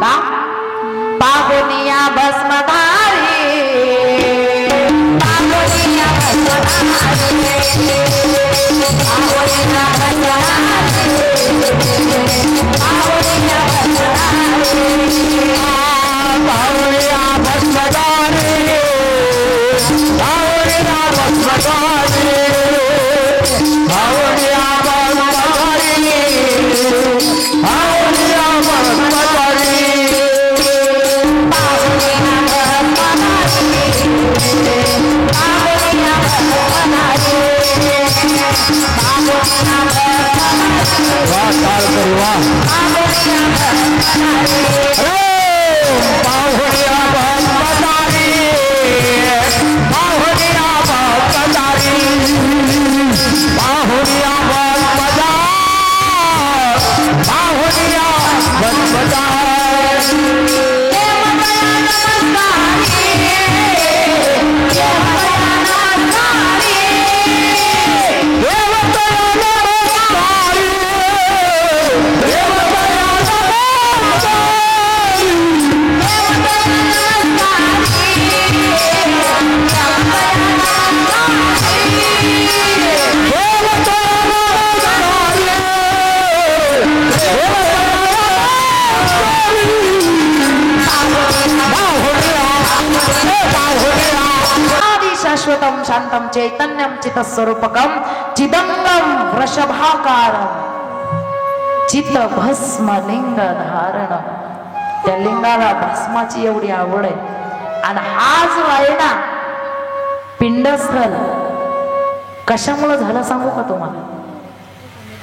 का? पाहुनिया भस्मधारी, पाहुनिया भस्मधारी, पाहुनिया भस्मधारी, पाहुनिया भस्मधारी, पाहुनिया भस्मधारी, पाहुनिया भस्मधारी, पाहुनिया भस्मधारी, पाहुनिया भस्मधारी. शाश्वतम शांतम चैतन्यम चितस्वरूपकम चिदंगम वृषभाकारम चित भस्म लिंग धारण. त्या लिंगाला भस्माची एवढी आवड आहे. आणि हा जो आहे ना पिंडस्थल, कशामुळे झालं सांगू का तुम्हाला?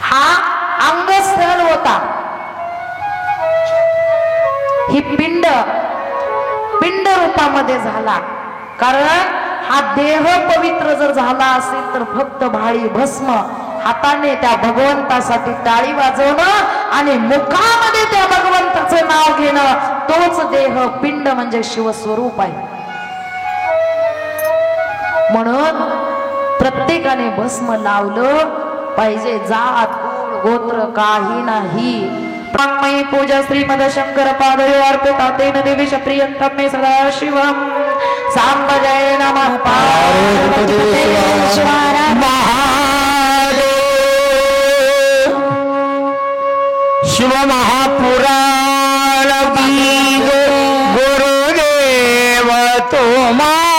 हा अंगस्थल होता. ही पिंड पिंड रूपामध्ये झाला. कारण हा देह पवित्र जर झाला असेल तर फक्त भाळी भस्म हाताने त्या भगवंतासाठी टाळी वाजवणं आणि मुखामध्ये त्या भगवंताचं नाव घेणं, तोच देह पिंड म्हणजे शिवस्वरूप आहे. म्हणून प्रत्येकाने भस्म लावलं पाहिजे. जात गोत्र काही नाही. मयि पूजा श्रीमद शंकर पादयो अर्पिता तेन देवी प्रियंतम मे सदा शिवम सांब जय नमः पार्वतीश्वर महादेव. शिव महापुराण गुरुदेव तुम्हा